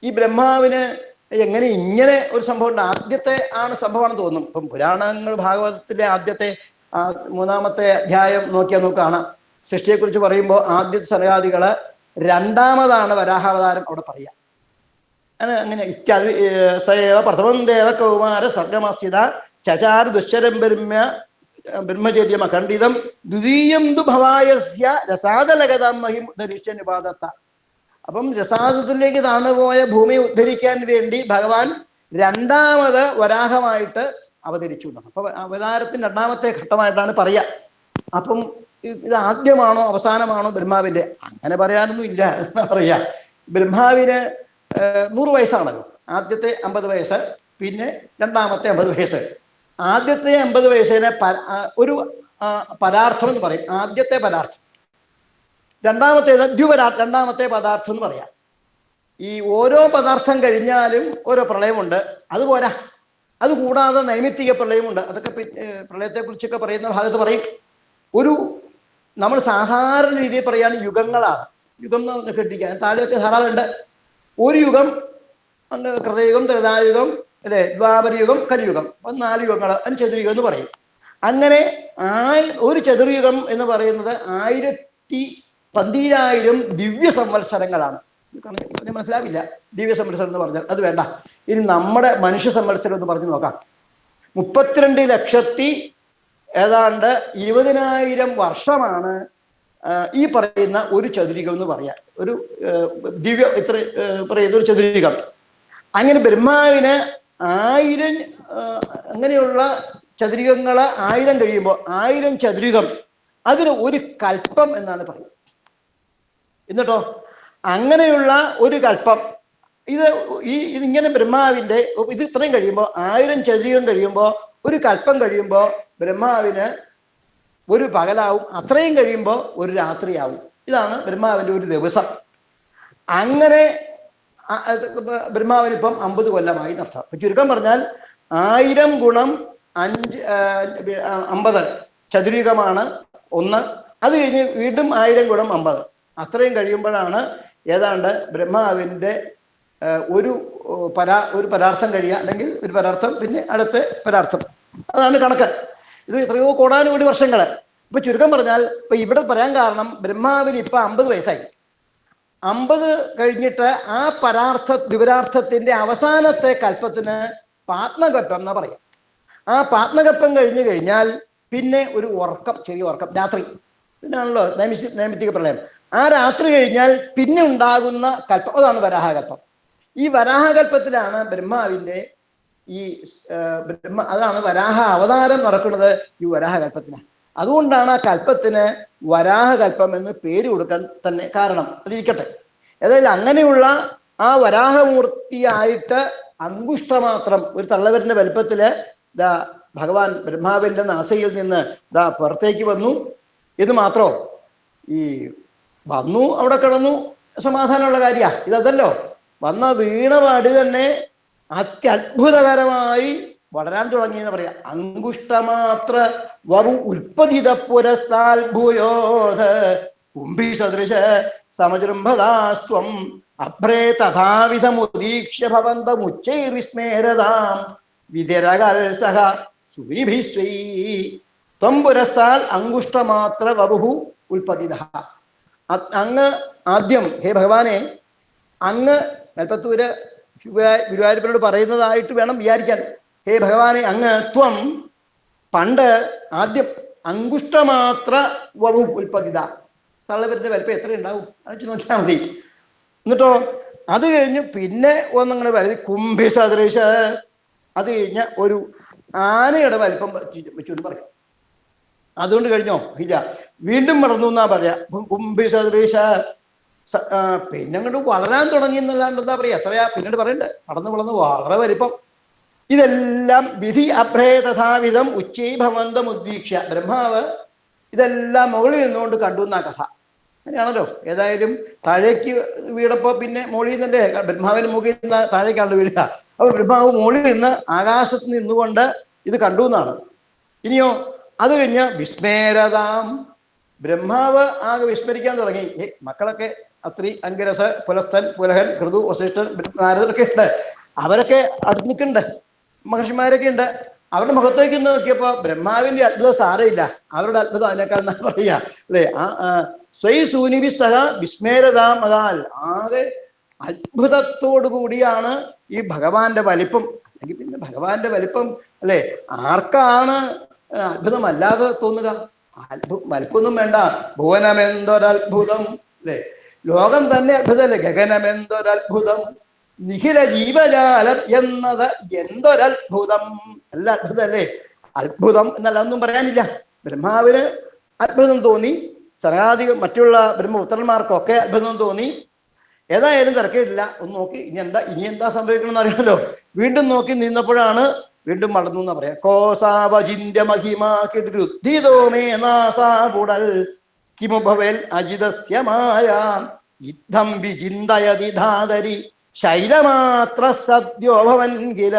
ഈ ബ്രഹ്മാവിന് എങ്ങനെ ഇങ്ങനെ ഒരു സംഭവം ഉണ്ട്? ആദ്യത്തെ ആണ് സംഭവമാണെന്ന് തോന്നും. ഇപ്പം പുരാണങ്ങൾ ഭാഗവതത്തിലെ ആദ്യത്തെ 3-ാമത്തെ അധ്യായം നോക്കിയാൽ കാണാം. സൃഷ്ടിയെക്കുറിച്ച് പറയുമ്പോൾ ആദ്യത്തെ സനകാദികള്, രണ്ടാമതാണ് വരാഹാവതാരം അവിടെ പറയാം. അങ്ങനെ സേവ പ്രഥമം ദേവ കൗമാര സർഗമസ്ഥിത ചചാർ ദുശ്ചരം ബ്രഹ്മ ബ്രഹ്മചര്യം അഖണ്ഡിതം ദ്വിതീയം തു ഭവായസ്യ രസാതലഗതാം മഹിം ധരിച്ച നിപാതത്ത. അപ്പം രസാതത്തിലേക്ക് താണുപോയ ഭൂമി ഉദ്ധരിക്കാൻ വേണ്ടി ഭഗവാൻ രണ്ടാമത് വരാഹമായിട്ട് അവതരിച്ചു. അപ്പൊ അവതാരത്തിന്റെ രണ്ടാമത്തെ ഘട്ടമായിട്ടാണ് പറയുക. അപ്പം ഇത് ആദ്യമാണോ അവസാനമാണോ ബ്രഹ്മാവിന്റെ? അങ്ങനെ പറയാനൊന്നും ഇല്ല എന്നാ പറയാ. ബ്രഹ്മാവിന് 100 വയസ്സാണല്ലോ. ആദ്യത്തെ 50 വയസ്സ്, പിന്നെ രണ്ടാമത്തെ 50 വയസ്സ്. ആദ്യത്തെ 50 വയസ്സിനെ ഒരു പരാർത്ഥം എന്ന് പറയും, ആദ്യത്തെ പരാർത്ഥം. രണ്ടാമത്തേത് രണ്ടാമത്തെ പദാർത്ഥം എന്ന് പറയാം. ഈ ഓരോ പദാർത്ഥം കഴിഞ്ഞാലും ഓരോ പ്രളയമുണ്ട്. അതുപോരാ, അതുകൂടാതെ നൈമിത്തിക പ്രളയമുണ്ട്. അതൊക്കെ പ്രളയത്തെക്കുറിച്ചൊക്കെ പറയുന്ന ഭാഗത്ത് പറയും. നമ്മൾ സാധാരണ രീതിയിൽ പറയുകയാണ് യുഗങ്ങളാണ്. യുഗം എന്ന് കെട്ടിക്കാൻ താഴെയൊക്കെ ധാരാളമുണ്ട്. ഒരു യുഗം കൃതയുഗം, ത്രേതായുഗം, അല്ലെ, ദ്വാപരയുഗം, കലിയുഗം. 4 യുഗങ്ങൾ, അതിന് ചതുർയുഗം എന്ന് പറയും. അങ്ങനെ ഒരു ചതുർയുഗം എന്ന് പറയുന്നത് 1012,000 ദിവ്യ സംവത്സരങ്ങളാണ്. മനസ്സിലാവില്ല ദിവ്യ സംവത്സരം എന്ന് പറഞ്ഞാൽ, അത് വേണ്ട. ഇനി നമ്മുടെ മനുഷ്യ സംവത്സരം എന്ന് പറഞ്ഞു നോക്കാം. 32 ഏതാണ്ട് 20,000 വർഷമാണ് ഈ പറയുന്ന ഒരു ചതുരികം എന്ന് പറയാം. ഒരു ദിവ്യ ഇത്ര പറയുന്ന ഒരു ചതുരികം. അങ്ങനെ ബ്രഹ്മാവിന് 1000 അങ്ങനെയുള്ള ചതുരികങ്ങള് 1000 കഴിയുമ്പോൾ 1000 ചതുരികം, അതിന് ഒരു കൽപ്പം എന്നാണ് പറയുന്നത്. എന്നിട്ടോ അങ്ങനെയുള്ള ഒരു കൽപ്പം, ഇങ്ങനെ ബ്രഹ്മാവിന്റെ ഇത് ഇത്രയും കഴിയുമ്പോൾ 1000 ചതുരികം കഴിയുമ്പോൾ ഒരു കൽപ്പം കഴിയുമ്പോൾ ബ്രഹ്മാവിന് ഒരു പകലാവും. അത്രയും കഴിയുമ്പോൾ ഒരു രാത്രിയാവും. ഇതാണ് ബ്രഹ്മാവിന്റെ ഒരു ദിവസം. അങ്ങനെ ബ്രഹ്മാവിനിപ്പം 50 കൊല്ലമായി നഷ്ടം. ചുരുക്കം പറഞ്ഞാൽ 1000 ഗുണം 50 ചതുരയുഗമാണ് ഒന്ന്. അത് കഴിഞ്ഞ് വീണ്ടും 1000 ഗുണം 50. അത്രയും കഴിയുമ്പോഴാണ് ഏതാണ്ട് ബ്രഹ്മാവിൻ്റെ ഒരു പരാർത്ഥം കഴിയുക, അല്ലെങ്കിൽ ഒരു പരാർത്ഥം പിന്നെ അടുത്ത പരാർത്ഥം. അതാണ് കണക്ക്. ഇത് എത്രയോ കോടാനുകോടി വർഷങ്ങൾ. ഇപ്പൊ ചുരുക്കം പറഞ്ഞാൽ ഇപ്പൊ ഇവിടെ പറയാൻ കാരണം ബ്രഹ്മാവിന് ഇപ്പൊ 50 വയസ്സായി. 50 കഴിഞ്ഞിട്ട് ആ ദ്വിപരാർത്ഥത്തിന്റെ അവസാനത്തെ കൽപ്പത്തിന് പാത്മകൽപ്പം എന്നാ പറയാം. ആ പാത്മകൽപ്പം കഴിഞ്ഞു കഴിഞ്ഞാൽ പിന്നെ ഒരു ഉറക്കം, ചെറിയ ഉറക്കം, രാത്രി. ഇതിനാണല്ലോ നൈമിത്തിക പ്രളയം. ആ രാത്രി കഴിഞ്ഞാൽ പിന്നെ ഉണ്ടാകുന്ന കൽപ്പം, അതാണ് വരാഹകൽപ്പം. ഈ വരാഹകൽപ്പത്തിലാണ് ബ്രഹ്മാവിൻ്റെ അതാണ് വരാഹ അവതാരം നടക്കുന്നത് ഈ വരാഹകൽപ്പത്തിനാണ്. അതുകൊണ്ടാണ് ആ കൽപ്പത്തിന് വരാഹകൽപ്പം എന്ന് പേര് കൊടുക്കാൻ തന്നെ കാരണം. അതിരിക്കട്ടെ. ഏതായാലും അങ്ങനെയുള്ള ആ വരാഹമൂർത്തിയായിട്ട് അങ്കുഷ്ടമാത്രം ഒരു തള്ളവരിന്റെ വലുപ്പത്തില് ഭഗവാൻ ബ്രഹ്മാവിന്റെ നാസയിൽ നിന്ന് പുറത്തേക്ക് വന്നു. ഇത് മാത്രോ, ഈ വന്നു അവിടെ കിടന്നു സമാധാനമുള്ള കാര്യമാണ്. ഇതല്ലോ, വന്ന വീണപാടി തന്നെ അത്യത്ഭുതകരമായി വളരാൻ തുടങ്ങിയെന്ന് പറയാം. അങ്കുഷ്ടമാത്ര വറു ഉൽപ്പതിത പുരസ്താൽ ഭൂയോധ കുംഭി സദൃശ സമജൃംഭദാസ്ത്വം അഭ്രേ തഥാവിധമുദീക്ഷ്യ ഭവന്തമുച്ചൈർവിസ്മേരതാം വിതിരകൽ സഹ സുവിഭിസ്വൈ ത്വം പുരസ്താൽ അങ്കുഷ്ടമാത്ര വപുഹു ഉൽപ്പതിത. അങ്ങ് ആദ്യം, ഹേ ഭഗവാനെ, അങ്ങ് കൽപ്പത്തൂര് ഗുരുവായൂരപ്പനോട് പറയുന്നതായിട്ട് വേണം വിചാരിക്കാൻ. ഹേ ഭഗവാനെ, അങ്ങ് ത്വം പണ്ട് ആദ്യം അങ്കുഷ്ടമാത്ര വപു ഉൽപ്പതിത. തള്ളവരുടെ വലിപ്പം എത്ര ഉണ്ടാവും അയച്ചു നോക്കിയാൽ മതി. എന്നിട്ടോ അത് കഴിഞ്ഞ് പിന്നെ ഒന്നങ്ങനെ വരുന്നത് കുംഭി സദൃശ. അത് കഴിഞ്ഞ ഒരു ആനയുടെ വലിപ്പം വെച്ചുകൊണ്ട് പറയാം. അതുകൊണ്ട് കഴിഞ്ഞോ? ഇല്ല, വീണ്ടും വളർന്നു എന്നാ പറയാ. കുംഭി സദൃശ. പിന്നെ അങ്ങോട്ട് വളരാൻ തുടങ്ങി എന്നല്ലാണ്ട് എന്താ പറയാ, എത്രയാ പിന്നീട് പറയണ്ടേ. വളർന്ന് വളരെ വലിപ്പം. ഇതെല്ലാം വിധി അഭ്രേ തഥാവിധം ഉച്ചൈ ഭവന്തം ഉദ്വീക്ഷ. ബ്രഹ്മാവ് ഇതെല്ലാം മുകളിൽ നിന്നുകൊണ്ട് കണ്ടു എന്നാ കഥ. അങ്ങനെയാണല്ലോ. ഏതായാലും താഴേക്ക് വീടപ്പോ പിന്നെ മുകളിൽ നിന്നെ ബ്രഹ്മാവിന് മുകളിൽ നിന്ന് താഴേക്കാണ് വീഴുക. അപ്പൊ ബ്രഹ്മാവ് മുകളിൽ നിന്ന് ആകാശത്ത് നിന്നുകൊണ്ട് ഇത് കണ്ടു എന്നാണ്. ഇനിയോ അത് കഴിഞ്ഞ് വിസ്മേരതാം. ബ്രഹ്മാവ് ആകെ വിസ്മരിക്കാൻ തുടങ്ങി. മക്കളൊക്കെ അത്രി, അങ്കിരസ്, പുലസ്തൻ, പുലഹൻ, ഋതു, വസിഷ്ഠൻ, നാരദരൊക്കെ ഉണ്ട്. അവരൊക്കെ അടുത്ത് നിൽക്കുന്നുണ്ട്. മഹർഷിമാരൊക്കെ ഉണ്ട്. അവരുടെ മുഖത്തേക്ക് നോക്കിയപ്പോ ബ്രഹ്മാവിന്റെ അത്ഭുതം സാരമില്ല, അവരുടെ അത്ഭുതം അതിനേക്കാൾ എന്നാ പറയാ അല്ലേ. സ്വൈ സൂനിവി സഹ വിസ്മേരതാം. അതാൽ ആകെ അത്ഭുതത്തോടു കൂടിയാണ് ഈ ഭഗവാന്റെ വലിപ്പം. അല്ലെങ്കിൽ പിന്നെ ഭഗവാന്റെ വലിപ്പം അല്ലെ ആർക്കാണ് അത്ഭുതമല്ലാതെ തോന്നുക? വലിപ്പൊന്നും വേണ്ട. ഭുവനമെന്തൊരത്ഭുതം അല്ലെ, ലോകം തന്നെ അത്ഭുതമല്ലേ. ഗഗനമെന്തൊരത്ഭുതം, നിഖില ജീവജാലം എന്നത് എന്തൊരത്ഭുതം. നല്ല അത്ഭുതമല്ലേ. അത്ഭുതം എന്നല്ല ഒന്നും പറയാനില്ല. ബ്രഹ്മാവിന് അത്ഭുതം തോന്നി, സനകാദി മറ്റുള്ള ബ്രഹ്മപുത്രന്മാർക്കൊക്കെ അത്ഭുതം തോന്നി. ഏതായാലും തിരക്കേടില്ല. ഒന്ന് നോക്കി ഇനി എന്താ സംഭവിക്കണമെന്ന് അറിയാമല്ലോ. വീണ്ടും നോക്കി നിന്നപ്പോഴാണ് വീണ്ടും മടന്നു എന്ന് പറയാം. കോസാവചിന്യ മഹിമാ കിടുദ്ധീതോ മേ നാസാപുടൽ കിമുഭവേൽ അജിതസ്യ മായ യുദ്ധം വിചിന്തയതി ധാതരി ശൈലമാത്ര സദ്യോ ഭവൻ കില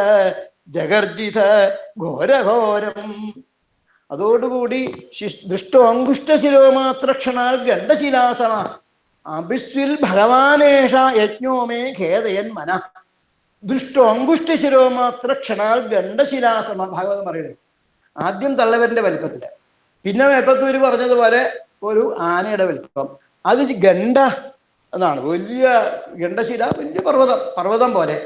ജഗർജിത ഘോരഘോരം. അതോടുകൂടി ദുഷ്ടോ അങ്കുഷ്ടശിരോമാത്ര ക്ഷണാൽ ഗണ്ഡശിലാസന അഭിസ്വിൽ ഭഗവാനേഷ യജ്ഞോ മേ ഖേദയൻ മന. ദുഷ്ടോ അങ്കുഷ്ടശിരോമാത്ര ക്ഷണാൽ ഗണ്ഡശിലാസന. ഭാഗവതം പറയുന്നത് ആദ്യം തള്ളവരന്റെ വലിപ്പത്തില്, പിന്നെ മേപ്പത്തൂര് പറഞ്ഞതുപോലെ ഒരു ആനയുടെ വലിപ്പം. അത് ഗണ്ഡ എന്നാണ്, വലിയ ഗണ്ഡശില, വലിയ പർവ്വതം പോലെ.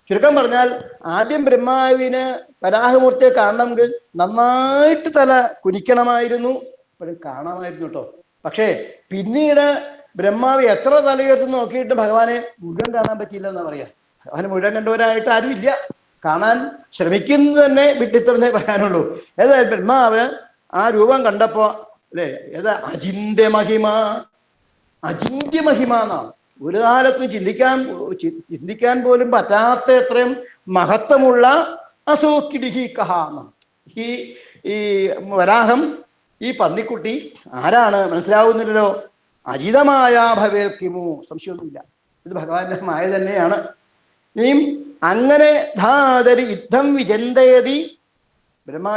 ചുരുക്കം പറഞ്ഞാൽ ആദ്യം ബ്രഹ്മാവിന് വരാഹമൂർത്തിയെ കാണണമെങ്കിൽ നന്നായിട്ട് തല കുനിക്കണമായിരുന്നു, ഇപ്പോഴും കാണാമായിരുന്നു കേട്ടോ. പക്ഷേ പിന്നീട് ബ്രഹ്മാവ് എത്ര തലയുയർത്തി നോക്കിയിട്ട് ഭഗവാനെ മുഴുവൻ കാണാൻ പറ്റിയില്ല എന്നാ പറയാ. ഭഗവാൻ മുഴുവൻ കണ്ടവരായിട്ട് ആരും ഇല്ല. കാണാൻ ശ്രമിക്കുന്നത് തന്നെ വിട്ടിത്തറന്നേ പറയാനുള്ളൂ. ഏതായാലും ബ്രഹ്മാവ് ആ രൂപം കണ്ടപ്പോ അല്ലേ, ഏതാ അചിന്ത്യ മഹിമ എന്നാണ്. ഒരു കാലത്തും ചിന്തിക്കാൻ പോലും പറ്റാത്ത അത്രയും മഹത്വമുള്ള അസോക്കിഡിഹിക്കഹ എന്നാണ്. ഈ വരാഹം, ഈ പന്നിക്കുട്ടി ആരാണ് മനസ്സിലാവുന്നില്ലല്ലോ. അജിതമായ ഭവേൽക്കിമു, സംശയമൊന്നുമില്ല, ഇത് ഭഗവാന്റെ മായ തന്നെയാണ്. ഇനിയും അങ്ങനെ ധാതരി യുദ്ധം വിചന്തയതി. ബ്രഹ്മ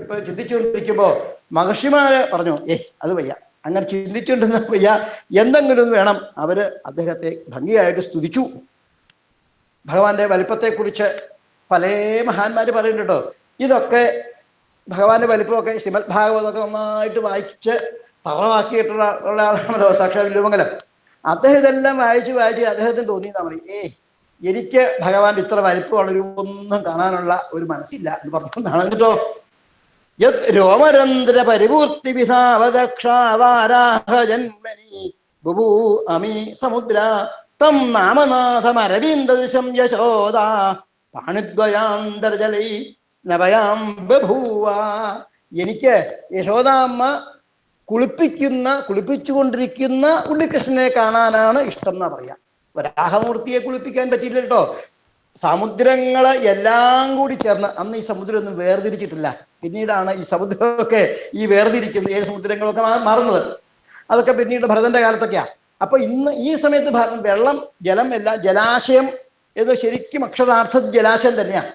ഇപ്പൊ ചിന്തിച്ചുകൊണ്ടിരിക്കുമ്പോ മഹർഷിമാരെ പറഞ്ഞു, അത് വയ്യ, അങ്ങനെ ചിന്തിച്ചുകൊണ്ടിരുന്ന വയ്യ, എന്തെങ്കിലും വേണം. അവര് അദ്ദേഹത്തെ ഭംഗിയായിട്ട് സ്തുതിച്ചു. ഭഗവാന്റെ വലിപ്പത്തെക്കുറിച്ച് പല മഹാന്മാര് പറയുന്നുണ്ടോ. ഇതൊക്കെ ഭഗവാന്റെ വലിപ്പമൊക്കെ ശ്രീമദ് ഭാഗവതമൊക്കെ നന്നായിട്ട് വായിച്ച് തറവാക്കിയിട്ടുള്ള ആളാണല്ലോ സാക്ഷാൽ വില്ലുമംഗലം. അദ്ദേഹം ഇതെല്ലാം വായിച്ച് അദ്ദേഹത്തിന് തോന്നിയെന്നാ പറയും, എനിക്ക് ഭഗവാന്റെ ഇത്ര വലിപ്പമുള്ളൊരു ഒന്നും കാണാനുള്ള ഒരു മനസ്സില്ല എന്ന് പറഞ്ഞതാണ്. എന്നിട്ടോ രോമരന്ധ്ര പരിപൂർത്തി വിധാവദക്ഷാവാരാഹ ജന്മനി ബുഭൂ അമി സമുദ്ര തം നാമനാഥം അരവിന്ദൃശം യശോദ പാണിദ്വയാന്തർജലൈ സ്നവയാം ബഭൂവ. എനിക്ക് യശോദാമ്മ കുളിപ്പിച്ചുകൊണ്ടിരിക്കുന്ന ഉണ്ണികൃഷ്ണനെ കാണാനാണ് ഇഷ്ടം എന്നാ പറയാ. വരാഹമൂർത്തിയെ കുളിപ്പിക്കാൻ പറ്റിയില്ല കേട്ടോ. സമുദ്രങ്ങളെ എല്ലാം കൂടി ചേർന്ന്, അന്ന് ഈ സമുദ്രം ഒന്നും വേർതിരിച്ചിട്ടില്ല, പിന്നീടാണ് ഈ സമുദ്രമൊക്കെ ഈ വേർതിരിക്കുന്നത്, 7 സമുദ്രങ്ങളൊക്കെ മാറുന്നത്. അതൊക്കെ പിന്നീട് ഭരതന്റെ കാലത്തൊക്കെയാ. അപ്പൊ ഇന്ന് ഈ സമയത്ത് ജലം എല്ലാം ജലാശയം എന്ന് ശരിക്കും അക്ഷരാർത്ഥ ജലാശയം തന്നെയാണ്.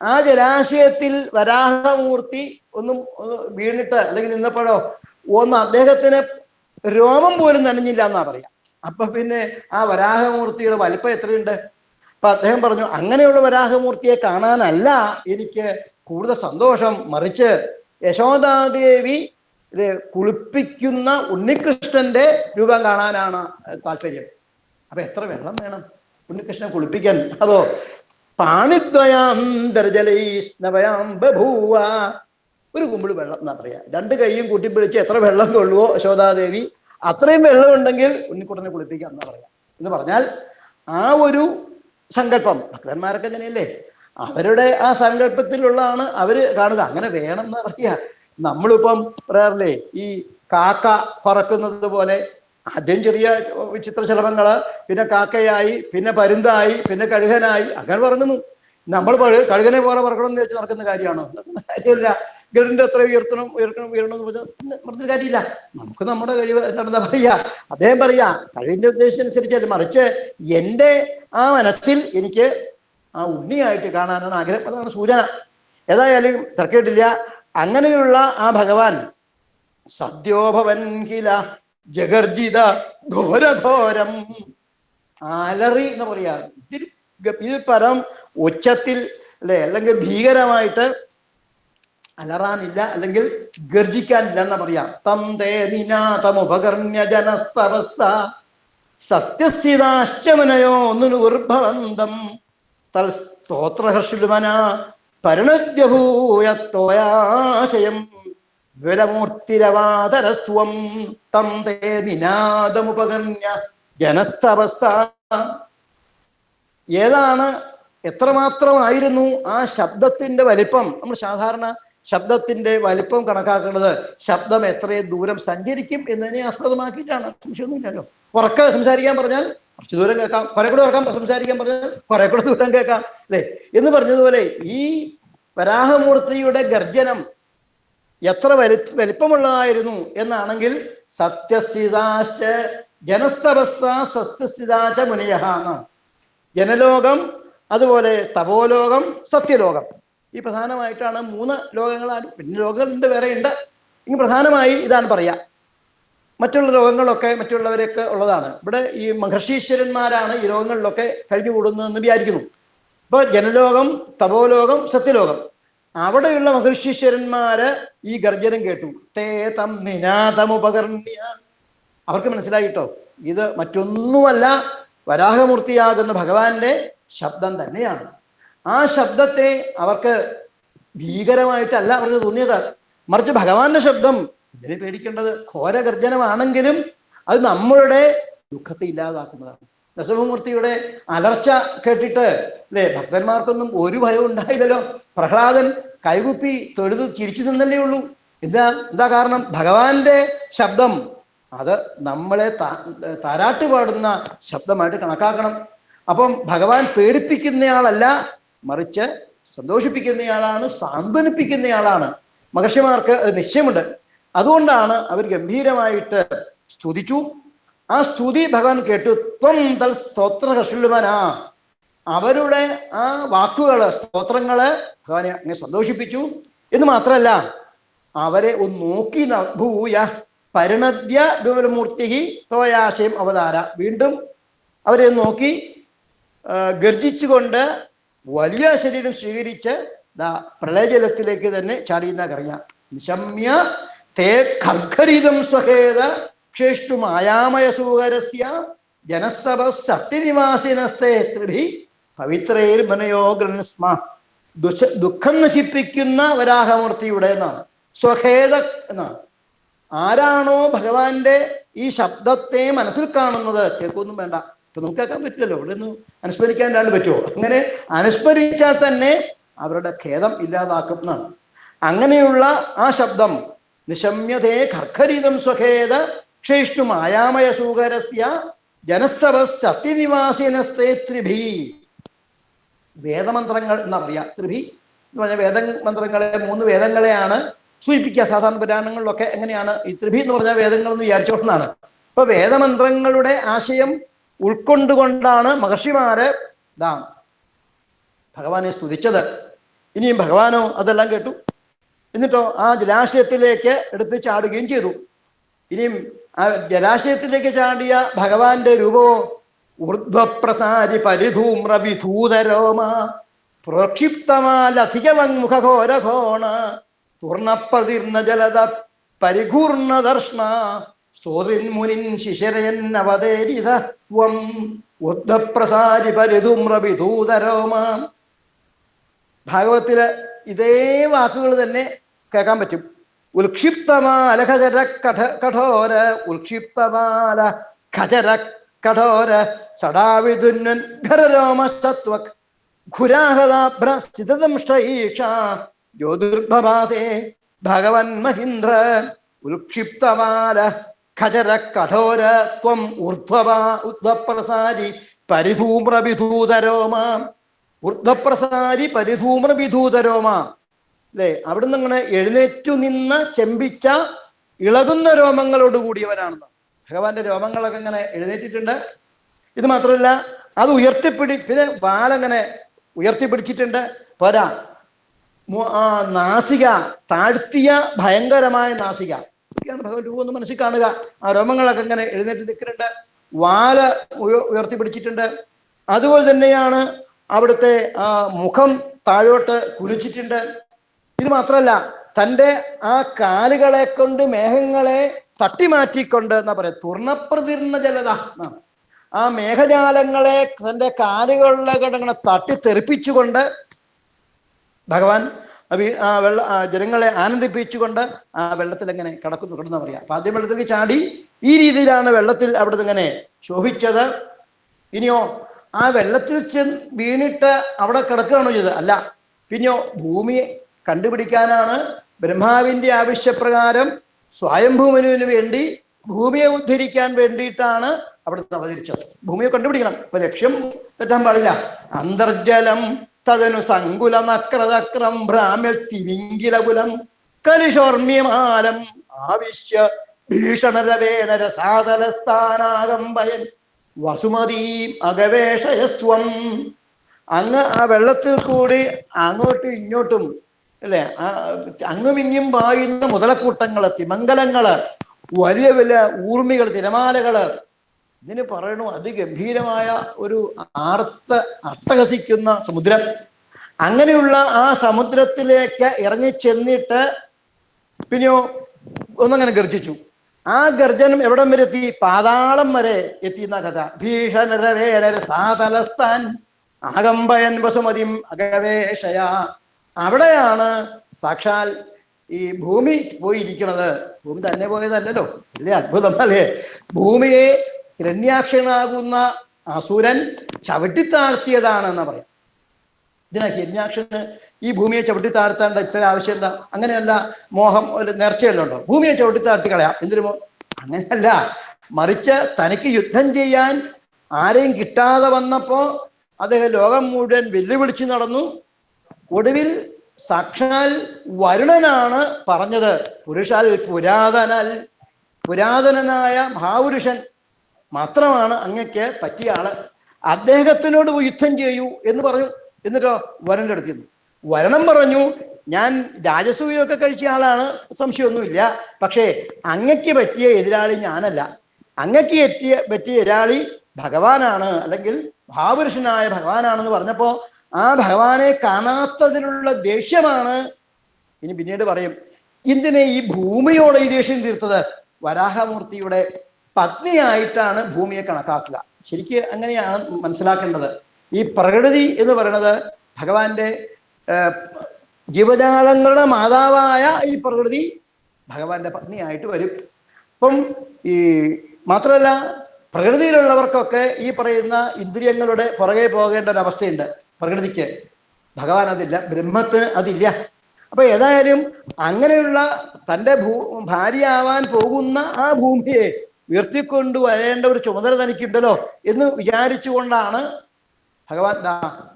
ആ ജലാശയത്തിൽ വരാഹമൂർത്തി ഒന്നും വീണിട്ട് അല്ലെങ്കിൽ നിന്നപ്പോഴോ അദ്ദേഹത്തിന് രോമം പോലും നനഞ്ഞില്ല എന്നാ പറയാ. അപ്പൊ പിന്നെ ആ വരാഹമൂർത്തിയുടെ വലിപ്പം എത്രയുണ്ട്? അപ്പൊ അദ്ദേഹം പറഞ്ഞു, അങ്ങനെയുള്ള വരാഹമൂർത്തിയെ കാണാനല്ല എനിക്ക് കൂടുതൽ സന്തോഷം, മറിച്ച് യശോദാദേവി കുളിപ്പിക്കുന്ന ഉണ്ണികൃഷ്ണന്റെ രൂപം കാണാനാണ് താല്പര്യം. അപ്പൊ എത്ര വെള്ളം വേണം ഉണ്ണികൃഷ്ണനെ കുളിപ്പിക്കാൻ? അതോ പാണിദ്വയാന്തർജലൈസ്നവയാം ബഭൂവ, ഒരു കുമ്പിള് വെള്ളം എന്നാ പറയാ. 2 കൈയും കൂട്ടിപ്പിടിച്ച് എത്ര വെള്ളം കൊള്ളുവോ യശോദാദേവി, അത്രയും വെള്ളം ഉണ്ടെങ്കിൽ ഉണ്ണിക്കുട്ടനെ കുളിപ്പിക്കാം എന്നാ പറയാ. എന്ന് പറഞ്ഞാൽ ആ ഒരു സങ്കല്പം ഭക്തന്മാരൊക്കെ എങ്ങനെയല്ലേ, അവരുടെ ആ സങ്കല്പത്തിലുള്ളതാണ് അവര് കാണുക. അങ്ങനെ വേണം എന്ന് പറയാ. നമ്മളിപ്പം പറയാറില്ലേ, ഈ കാക്ക പറക്കുന്നത് പോലെ ആദ്യം ചെറിയ ചിത്രശലഭങ്ങള്, പിന്നെ കാക്കയായി, പിന്നെ പരുന്തായി, പിന്നെ കഴുകനായി, അങ്ങനെ പറങ്ങുന്നു. നമ്മൾ കഴുകനെ പോലെ പറക്കണമെന്ന് വെച്ച് നടക്കുന്ന കാര്യമാണോ? കാര്യമില്ല. ഗരുഡിന്റെ അത്ര ഉയർത്തണം എന്ന് പറഞ്ഞ കാര്യമില്ല. നമുക്ക് നമ്മുടെ കഴിവ് എന്താ പറയാ, അദ്ദേഹം പറയാ കഴിവിന്റെ ഉദ്ദേശിച്ചനുസരിച്ചല്ല, മറിച്ച് എൻ്റെ ആ മനസ്സിൽ എനിക്ക് ആ ഉണ്ണിയായിട്ട് കാണാനാണ് ആഗ്രഹം. അതാണ് സൂചന. ഏതായാലും തിരക്കേട്ടില്ല. അങ്ങനെയുള്ള ആ ഭഗവാൻ സദ്യോഭവൻ കില ജഗർജിത ഘോരഘോരം, അലറി എന്ന് പറയാ. ഇതിൽ പരം ഉച്ചത്തിൽ അല്ലെ, അല്ലെങ്കിൽ ഭീകരമായിട്ട് അലറാനില്ല, അല്ലെങ്കിൽ ഗർജിക്കാനില്ല എന്ന് പറയാം. തം തേ നിനാഥമുപകർണ്യ ജനസ്തവസ്ഥ സത്യസ്ഥിതാശ്ചമനയോ നുർഭവന്തം തൽ സ്തോത്രഹർഷുലുമന പരിണദ്യഭൂയത്തോയാശയം വിരമൂർത്തിരവാതരസ്ത്വം തം തേ നിനാദമുപകർണ്യ ജനസ്തവസ്ഥ. ഏതാണ്, എത്രമാത്രമായിരുന്നു ആ ശബ്ദത്തിന്റെ വലിപ്പം? നമ്മൾ സാധാരണ ശബ്ദത്തിന്റെ വലിപ്പം കണക്കാക്കുന്നത് ശബ്ദം എത്രയും ദൂരം സഞ്ചരിക്കും എന്നതിനെ ആസ്പദമാക്കിയിട്ടാണ്. സംശയമൊന്നുമില്ലല്ലോ. ഉറക്കെ സംസാരിക്കാൻ പറഞ്ഞാൽ കുറച്ച് ദൂരം കേൾക്കാം, കുറെ കൂടെ ഉറക്കം സംസാരിക്കാൻ പറഞ്ഞാൽ കുറെ കൂടെ ദൂരം കേൾക്കാം, അല്ലേ? എന്ന് പറഞ്ഞതുപോലെ ഈ വരാഹമൂർത്തിയുടെ ഗർജനം എത്ര വലിപ്പമുള്ളതായിരുന്നു എന്നാണെങ്കിൽ സത്യസ്ഥിതാശ്ച ജനസ്തപസ്സ സസ്യസ്ഥിതാച മുനിയഃ എന്നാണ്. ജനലോകം, അതുപോലെ തപോലോകം, സത്യലോകം. ഈ പ്രധാനമായിട്ടാണ് 3 ലോകങ്ങളാണ്. പിന്നെ ലോകങ്ങളുണ്ട്, വേറെ ഉണ്ട്. ഇനി പ്രധാനമായി ഇതാണ് പറയാ. മറ്റുള്ള ലോകങ്ങളൊക്കെ മറ്റുള്ളവരൊക്കെ ഉള്ളതാണ്. ഇവിടെ ഈ മഹർഷീശ്വരന്മാരാണ് ഈ ലോകങ്ങളിലൊക്കെ കഴിഞ്ഞുകൂടുന്നതെന്ന് വിചാരിക്കുന്നു. ഇപ്പോൾ ജനലോകം, തപോലോകം, സത്യലോകം, അവിടെയുള്ള മഹർഷീശ്വരന്മാര് ഈ ഗർജനം കേട്ടു. തേ തം നിനാദമുപകർണ്യ. അവർക്ക് മനസ്സിലായിട്ടോ ഇത് മറ്റൊന്നുമല്ല, വരാഹമൂർത്തിയാകുന്ന ഭഗവാന്റെ ശബ്ദം തന്നെയാണ്. ആ ശബ്ദത്തെ അവർക്ക് ഭീകരമായിട്ടല്ല അവർക്ക് തോന്നിയത്, മറിച്ച് ഭഗവാന്റെ ശബ്ദം ഇതിനെ പേടിക്കേണ്ടത് ഘോരഗർജനമാണെങ്കിലും അത് നമ്മളുടെ ദുഃഖത്തെ ഇല്ലാതാക്കുന്നതാണ്. നരസിംഹമൂർത്തിയുടെ അലർച്ച കേട്ടിട്ട് അല്ലേ ഭക്തന്മാർക്കൊന്നും ഒരു ഭയം ഉണ്ടായില്ലല്ലോ. പ്രഹ്ലാദൻ കൈകുപ്പി തൊഴുത് ചിരിച്ചു നിന്നല്ലേ ഉള്ളൂ. എന്താ കാരണം? ഭഗവാന്റെ ശബ്ദം അത് നമ്മളെ താരാട്ട് പാടുന്ന ശബ്ദമായിട്ട് കണക്കാക്കണം. അപ്പം ഭഗവാൻ പേടിപ്പിക്കുന്നയാളല്ല, മറിച്ച് സന്തോഷിപ്പിക്കുന്നയാളാണ്, സാന്ത്വനിപ്പിക്കുന്നയാളാണ്. മഹർഷിമാർക്ക് അത് നിശ്ചയമുണ്ട്. അതുകൊണ്ടാണ് അവർ ഗംഭീരമായിട്ട് സ്തുതിച്ചു. ആ സ്തുതി ഭഗവാൻ കേട്ടു. ത്വം തൽ സ്തോത്ര ഹർഷുലുമന. അവരുടെ ആ വാക്കുകള്, സ്തോത്രങ്ങള് ഭഗവാനെ അങ്ങനെ സന്തോഷിപ്പിച്ചു. എന്ന് മാത്രമല്ല, അവരെ ഒന്ന് നോക്കി ഭൂയ പരിണദ്യ മൂർത്തി തോയാശയം അവതാര. വീണ്ടും അവരെ നോക്കി ഗർജിച്ചുകൊണ്ട് വലിയ ശരീരം സ്വീകരിച്ച് പ്രളയജലത്തിലേക്ക് തന്നെ ചാടിയെന്ന കറിയാം. നിശമ്യ തേ ഖർഖരിതം സ്വഹേത ക്ഷേഷ്ടുമായാമയ സൂകരസ്യ ജനസഭ സത്യനിവാസിനസ്തേ ത്രിഭി പവിത്രേർ മനയോ ഗ്രന്സ്മ. ദുഃഖം നശിപ്പിക്കുന്ന വരാഹമൂർത്തിയുടെ എന്നാണ്, സ്വഹേത എന്നാണ്. ആരാണോ ഭഗവാന്റെ ഈ ശബ്ദത്തെ മനസ്സിൽ കാണുന്നത്, കേൾക്കൊന്നും വേണ്ട, ഇപ്പൊ നമുക്ക് കേൾക്കാൻ പറ്റില്ലല്ലോ, ഇവിടെ നിന്ന് അനുസ്മരിക്കാൻ അല്ലാണ്ട് പറ്റുമോ? അങ്ങനെ അനുസ്മരിച്ചാൽ തന്നെ അവരുടെ ഖേദം ഇല്ലാതാക്കും എന്നാണ്. അങ്ങനെയുള്ള ആ ശബ്ദം നിശമ്യതേ ഖർഖരിതം സ്വഖേദ ക്ഷേഷ്ണു മായാമയ സൂകരസ്യ ജനസ്തവ സത്യനിവാസിനസ്തേ ത്രിഭി. വേദമന്ത്രങ്ങൾ എന്നാ പറയാ. ത്രിഭി എന്ന് പറഞ്ഞാൽ വേദമന്ത്രങ്ങളെ, 3 വേദങ്ങളെയാണ് സൂചിപ്പിക്കുക. സാധാരണ പുരാണങ്ങളിലൊക്കെ എങ്ങനെയാണ് ഈ ത്രിഭി എന്ന് പറഞ്ഞാൽ വേദങ്ങൾ എന്ന് വിചാരിച്ചോണ്ടാണ്. ഇപ്പൊ വേദമന്ത്രങ്ങളുടെ ആശയം ഉൾക്കൊണ്ടുകൊണ്ടാണ് മഹർഷിമാര് ഭഗവാനെ സ്തുതിച്ചത്. ഇനിയും ഭഗവാനോ അതെല്ലാം കേട്ടു. എന്നിട്ടോ ആ ജലാശയത്തിലേക്ക് എടുത്ത് ചാടുകയും ചെയ്തു. ഇനിയും ആ ജലാശയത്തിലേക്ക് ചാടിയ ഭഗവാന്റെ രൂപമോ ഊർധ്വപ്രസാരി പരിധൂമ്ര വിധൂതരോമ പ്രോക്ഷിപ്തമാലധികവങ്മുഖഘോരഘോണ തൂർണപ്രതിർണ ജലത പരിഘൂർണ ദർശ്ന സ്തോത്രിൻ മുനിൻ ശിശിരയന്നവതേരിത ത്വം ഊർധ്വപ്രസാരി പരിധൂമ്ര വിധൂതരോമ. ഭാഗവത്തില് ഇതേ വാക്കുകൾ തന്നെ കേൾക്കാൻ പറ്റും. ഉൽക്ഷിപ്തമാല ഖചര കഠോര ഉൽക്ഷിപ്തമാല ഖചര കഠോര സടാവിദുന്നൻ ഖരരോമ സത്വ ഖുരാഹദാഭ്ര സ്ഥിതദംഷ്ടീക്ഷ ജ്യോതിർഭഭാസേ ഭഗവൻ മഹീന്ദ്ര ഉൽക്ഷിപ്തമാല ഖചര കഠോര ത്വം ഊർധ്വപ്രസാരി പരിധൂമ്ര വിധൂതരോമ. ഊർധ്വപ്രസാരി പരിധൂമ്ര വിധൂതരോമ അല്ലേ? അവിടുന്ന് അങ്ങനെ എഴുന്നേറ്റു നിന്ന് ചെമ്പിച്ച ഇളകുന്ന രോമങ്ങളോട് കൂടിയവനാണെന്ന്. ഭഗവാന്റെ രോമങ്ങളൊക്കെ ഇങ്ങനെ എഴുന്നേറ്റിട്ടുണ്ട്. ഇത് മാത്രമല്ല, അത് പിന്നെ വാലങ്ങനെ ഉയർത്തിപ്പിടിച്ചിട്ടുണ്ട്. പോരാ, നാസിക താഴ്ത്തിയ ഭയങ്കരമായ നാസിക. ഭഗവാൻ രൂപം ഒന്ന് മനസ്സിൽ കാണുക. ആ രോമങ്ങളൊക്കെ ഇങ്ങനെ എഴുന്നേറ്റ് നിൽക്കുന്നുണ്ട്. വാല് ഉയർത്തിപ്പിടിച്ചിട്ടുണ്ട്. അതുപോലെ തന്നെയാണ് അവിടുത്തെ മുഖം താഴോട്ട് കുലിച്ചിട്ടുണ്ട്. ഇത് മാത്രമല്ല, തൻ്റെ ആ കാലുകളെ കൊണ്ട് മേഘങ്ങളെ തട്ടിമാറ്റിക്കൊണ്ട് എന്നാ പറയാ, തുർണപ്രതിർണ ജലത. ആ മേഘജാലങ്ങളെ തൻ്റെ കാലുകളിലെ കണ്ടങ്ങനെ തട്ടിത്തെറിപ്പിച്ചുകൊണ്ട് ഭഗവാൻ ജനങ്ങളെ ആനന്ദിപ്പിച്ചുകൊണ്ട് ആ വെള്ളത്തിൽ എങ്ങനെ കിടന്നു പറയാം. അപ്പൊ ആദ്യം വെള്ളത്തിലേക്ക് ചാടി ഈ രീതിയിലാണ് വെള്ളത്തിൽ അവിടുന്ന് ഇങ്ങനെ ശോഭിച്ചത്. ഇനിയോ ആ വെള്ളത്തിൽ വീണിട്ട് അവിടെ കിടക്കുകയാണോ ചെയ്തത്? അല്ല. പിന്നെയോ ഭൂമിയെ കണ്ടുപിടിക്കാനാണ് ബ്രഹ്മാവിന്റെ ആവശ്യപ്രകാരം സ്വയംഭൂമനുവിന് വേണ്ടി ഭൂമിയെ ഉദ്ധരിക്കാൻ വേണ്ടിയിട്ടാണ് അവിടുത്തെ അവതരിച്ചത്. ഭൂമിയെ കണ്ടുപിടിക്കണം. ഇപ്പൊ ലക്ഷ്യം തെറ്റാൻ പാടില്ല. അന്തർജലം തദനു സങ്കുലനക്രചക്രം ഭ്രാമ്യത്തിമിങ്കിലകുലം കലിശോർമ്യമാലം ആവിശ്യ ഭീഷണരവേണര സാതലസ്ഥാനാകമ്പയൻ വസുമതീം അഗവേഷയസ്ത്വം. അങ്ങ് ആ വെള്ളത്തിൽ കൂടി അങ്ങോട്ടും ഇങ്ങോട്ടും അല്ലെ അങ്ങും ഇങ്ങും പായുന്ന മുതലക്കൂട്ടങ്ങള്, തിമംഗലങ്ങള്, വലിയ വലിയ ഊർമികൾ, തിരമാലകള്, ഇതിന് പറയണു അതിഗംഭീരമായ ഒരു അട്ടഹസിക്കുന്ന സമുദ്രം. അങ്ങനെയുള്ള ആ സമുദ്രത്തിലേക്ക് ഇറങ്ങിച്ചെന്നിട്ട് പിന്നെയോ ഒന്നങ്ങനെ ഗർജിച്ചു. ആ ഗർജനം എവിടം വരെ എത്തി? പാതാളം വരെ എത്തിയെന്ന കഥ. ഭീഷണരവേണര സാതലസ്ഥാൻ ആകമ്പയൻ വസുമതിം അഗവേഷയ. അവിടെയാണ് സാക്ഷാൽ ഈ ഭൂമി പോയിരിക്കണത്. ഭൂമി തന്നെ പോയതല്ലല്ലോ, വലിയ അത്ഭുതം അല്ലേ? ഭൂമിയെ ഹിരണ്യാക്ഷനാകുന്ന അസുരൻ ചവിട്ടിത്താഴ്ത്തിയതാണ് എന്നാ പറയാം. ഇതിനാ ഹിരണ്യാക്ഷന് ഈ ഭൂമിയെ ചവിട്ടിത്താഴ്ത്തേണ്ട ഇത്ര ആവശ്യമില്ല. അങ്ങനെയല്ല, മോഹം ഒരു നേർച്ചയല്ലോ ഉണ്ടോ? ഭൂമിയെ ചവിട്ടിത്താഴ്ത്തി കളയാം, എന്തിനു? അങ്ങനെയല്ല, മറിച്ച് തനിക്ക് യുദ്ധം ചെയ്യാൻ ആരെയും കിട്ടാതെ വന്നപ്പോ അദ്ദേഹം ലോകം മുഴുവൻ വെല്ലുവിളിച്ച് നടന്നു. ഒടുവിൽ സാക്ഷാൽ വരുണനാണ് പറഞ്ഞത്, പുരുഷാൽ പുരാതനനായ മഹാപുരുഷൻ മാത്രമാണ് അങ്ങക്ക് പറ്റിയ ആള്. അദ്ദേഹത്തിനോട് യുദ്ധം ചെയ്യൂ എന്ന് പറഞ്ഞു. എന്നിട്ടോ വരുണന്റെ അടുത്തിരുന്നു. വരണം പറഞ്ഞു, ഞാൻ രാജസൂയൊക്കെ കഴിച്ച ആളാണ്, സംശയമൊന്നുമില്ല. പക്ഷേ അങ്ങക്ക് പറ്റിയ എതിരാളി ഞാനല്ല. അങ്ങക്ക് പറ്റിയ എതിരാളി ഭഗവാനാണ്, അല്ലെങ്കിൽ മഹാപുരുഷനായ ഭഗവാനാണെന്ന് പറഞ്ഞപ്പോ ആ ഭഗവാനെ കാണാത്തതിലുള്ള ദേഷ്യമാണ്. ഇനി പിന്നീട് പറയും എന്തിനെ ഈ ഭൂമിയോട് ഈ ദേഷ്യം തീർത്തത്. വരാഹമൂർത്തിയുടെ പത്നിയായിട്ടാണ് ഭൂമിയെ കണക്കാക്കുക. ശരിക്ക് അങ്ങനെയാണ് മനസ്സിലാക്കേണ്ടത്. ഈ പ്രകൃതി എന്ന് പറയുന്നത് ഭഗവാന്റെ ജീവജാലങ്ങളുടെ മാതാവായ ഈ പ്രകൃതി ഭഗവാന്റെ പത്നിയായിട്ട് വരും. അപ്പം ഈ മാത്രമല്ല, പ്രകൃതിയിലുള്ളവർക്കൊക്കെ ഈ പറയുന്ന ഇന്ദ്രിയങ്ങളുടെ പുറകെ പോകേണ്ട ഒരവസ്ഥയുണ്ട് പ്രകൃതിക്ക്. ഭഗവാൻ അതില്ല, ബ്രഹ്മത്തിന് അതില്ല. അപ്പൊ ഏതായാലും അങ്ങനെയുള്ള തൻ്റെ ഭാര്യയാവാൻ പോകുന്ന ആ ഭൂമിയെ ഉയർത്തിക്കൊണ്ടു വരേണ്ട ഒരു ചുമതല തനിക്കുണ്ടല്ലോ എന്ന് വിചാരിച്ചുകൊണ്ടാണ് ഭഗവാൻ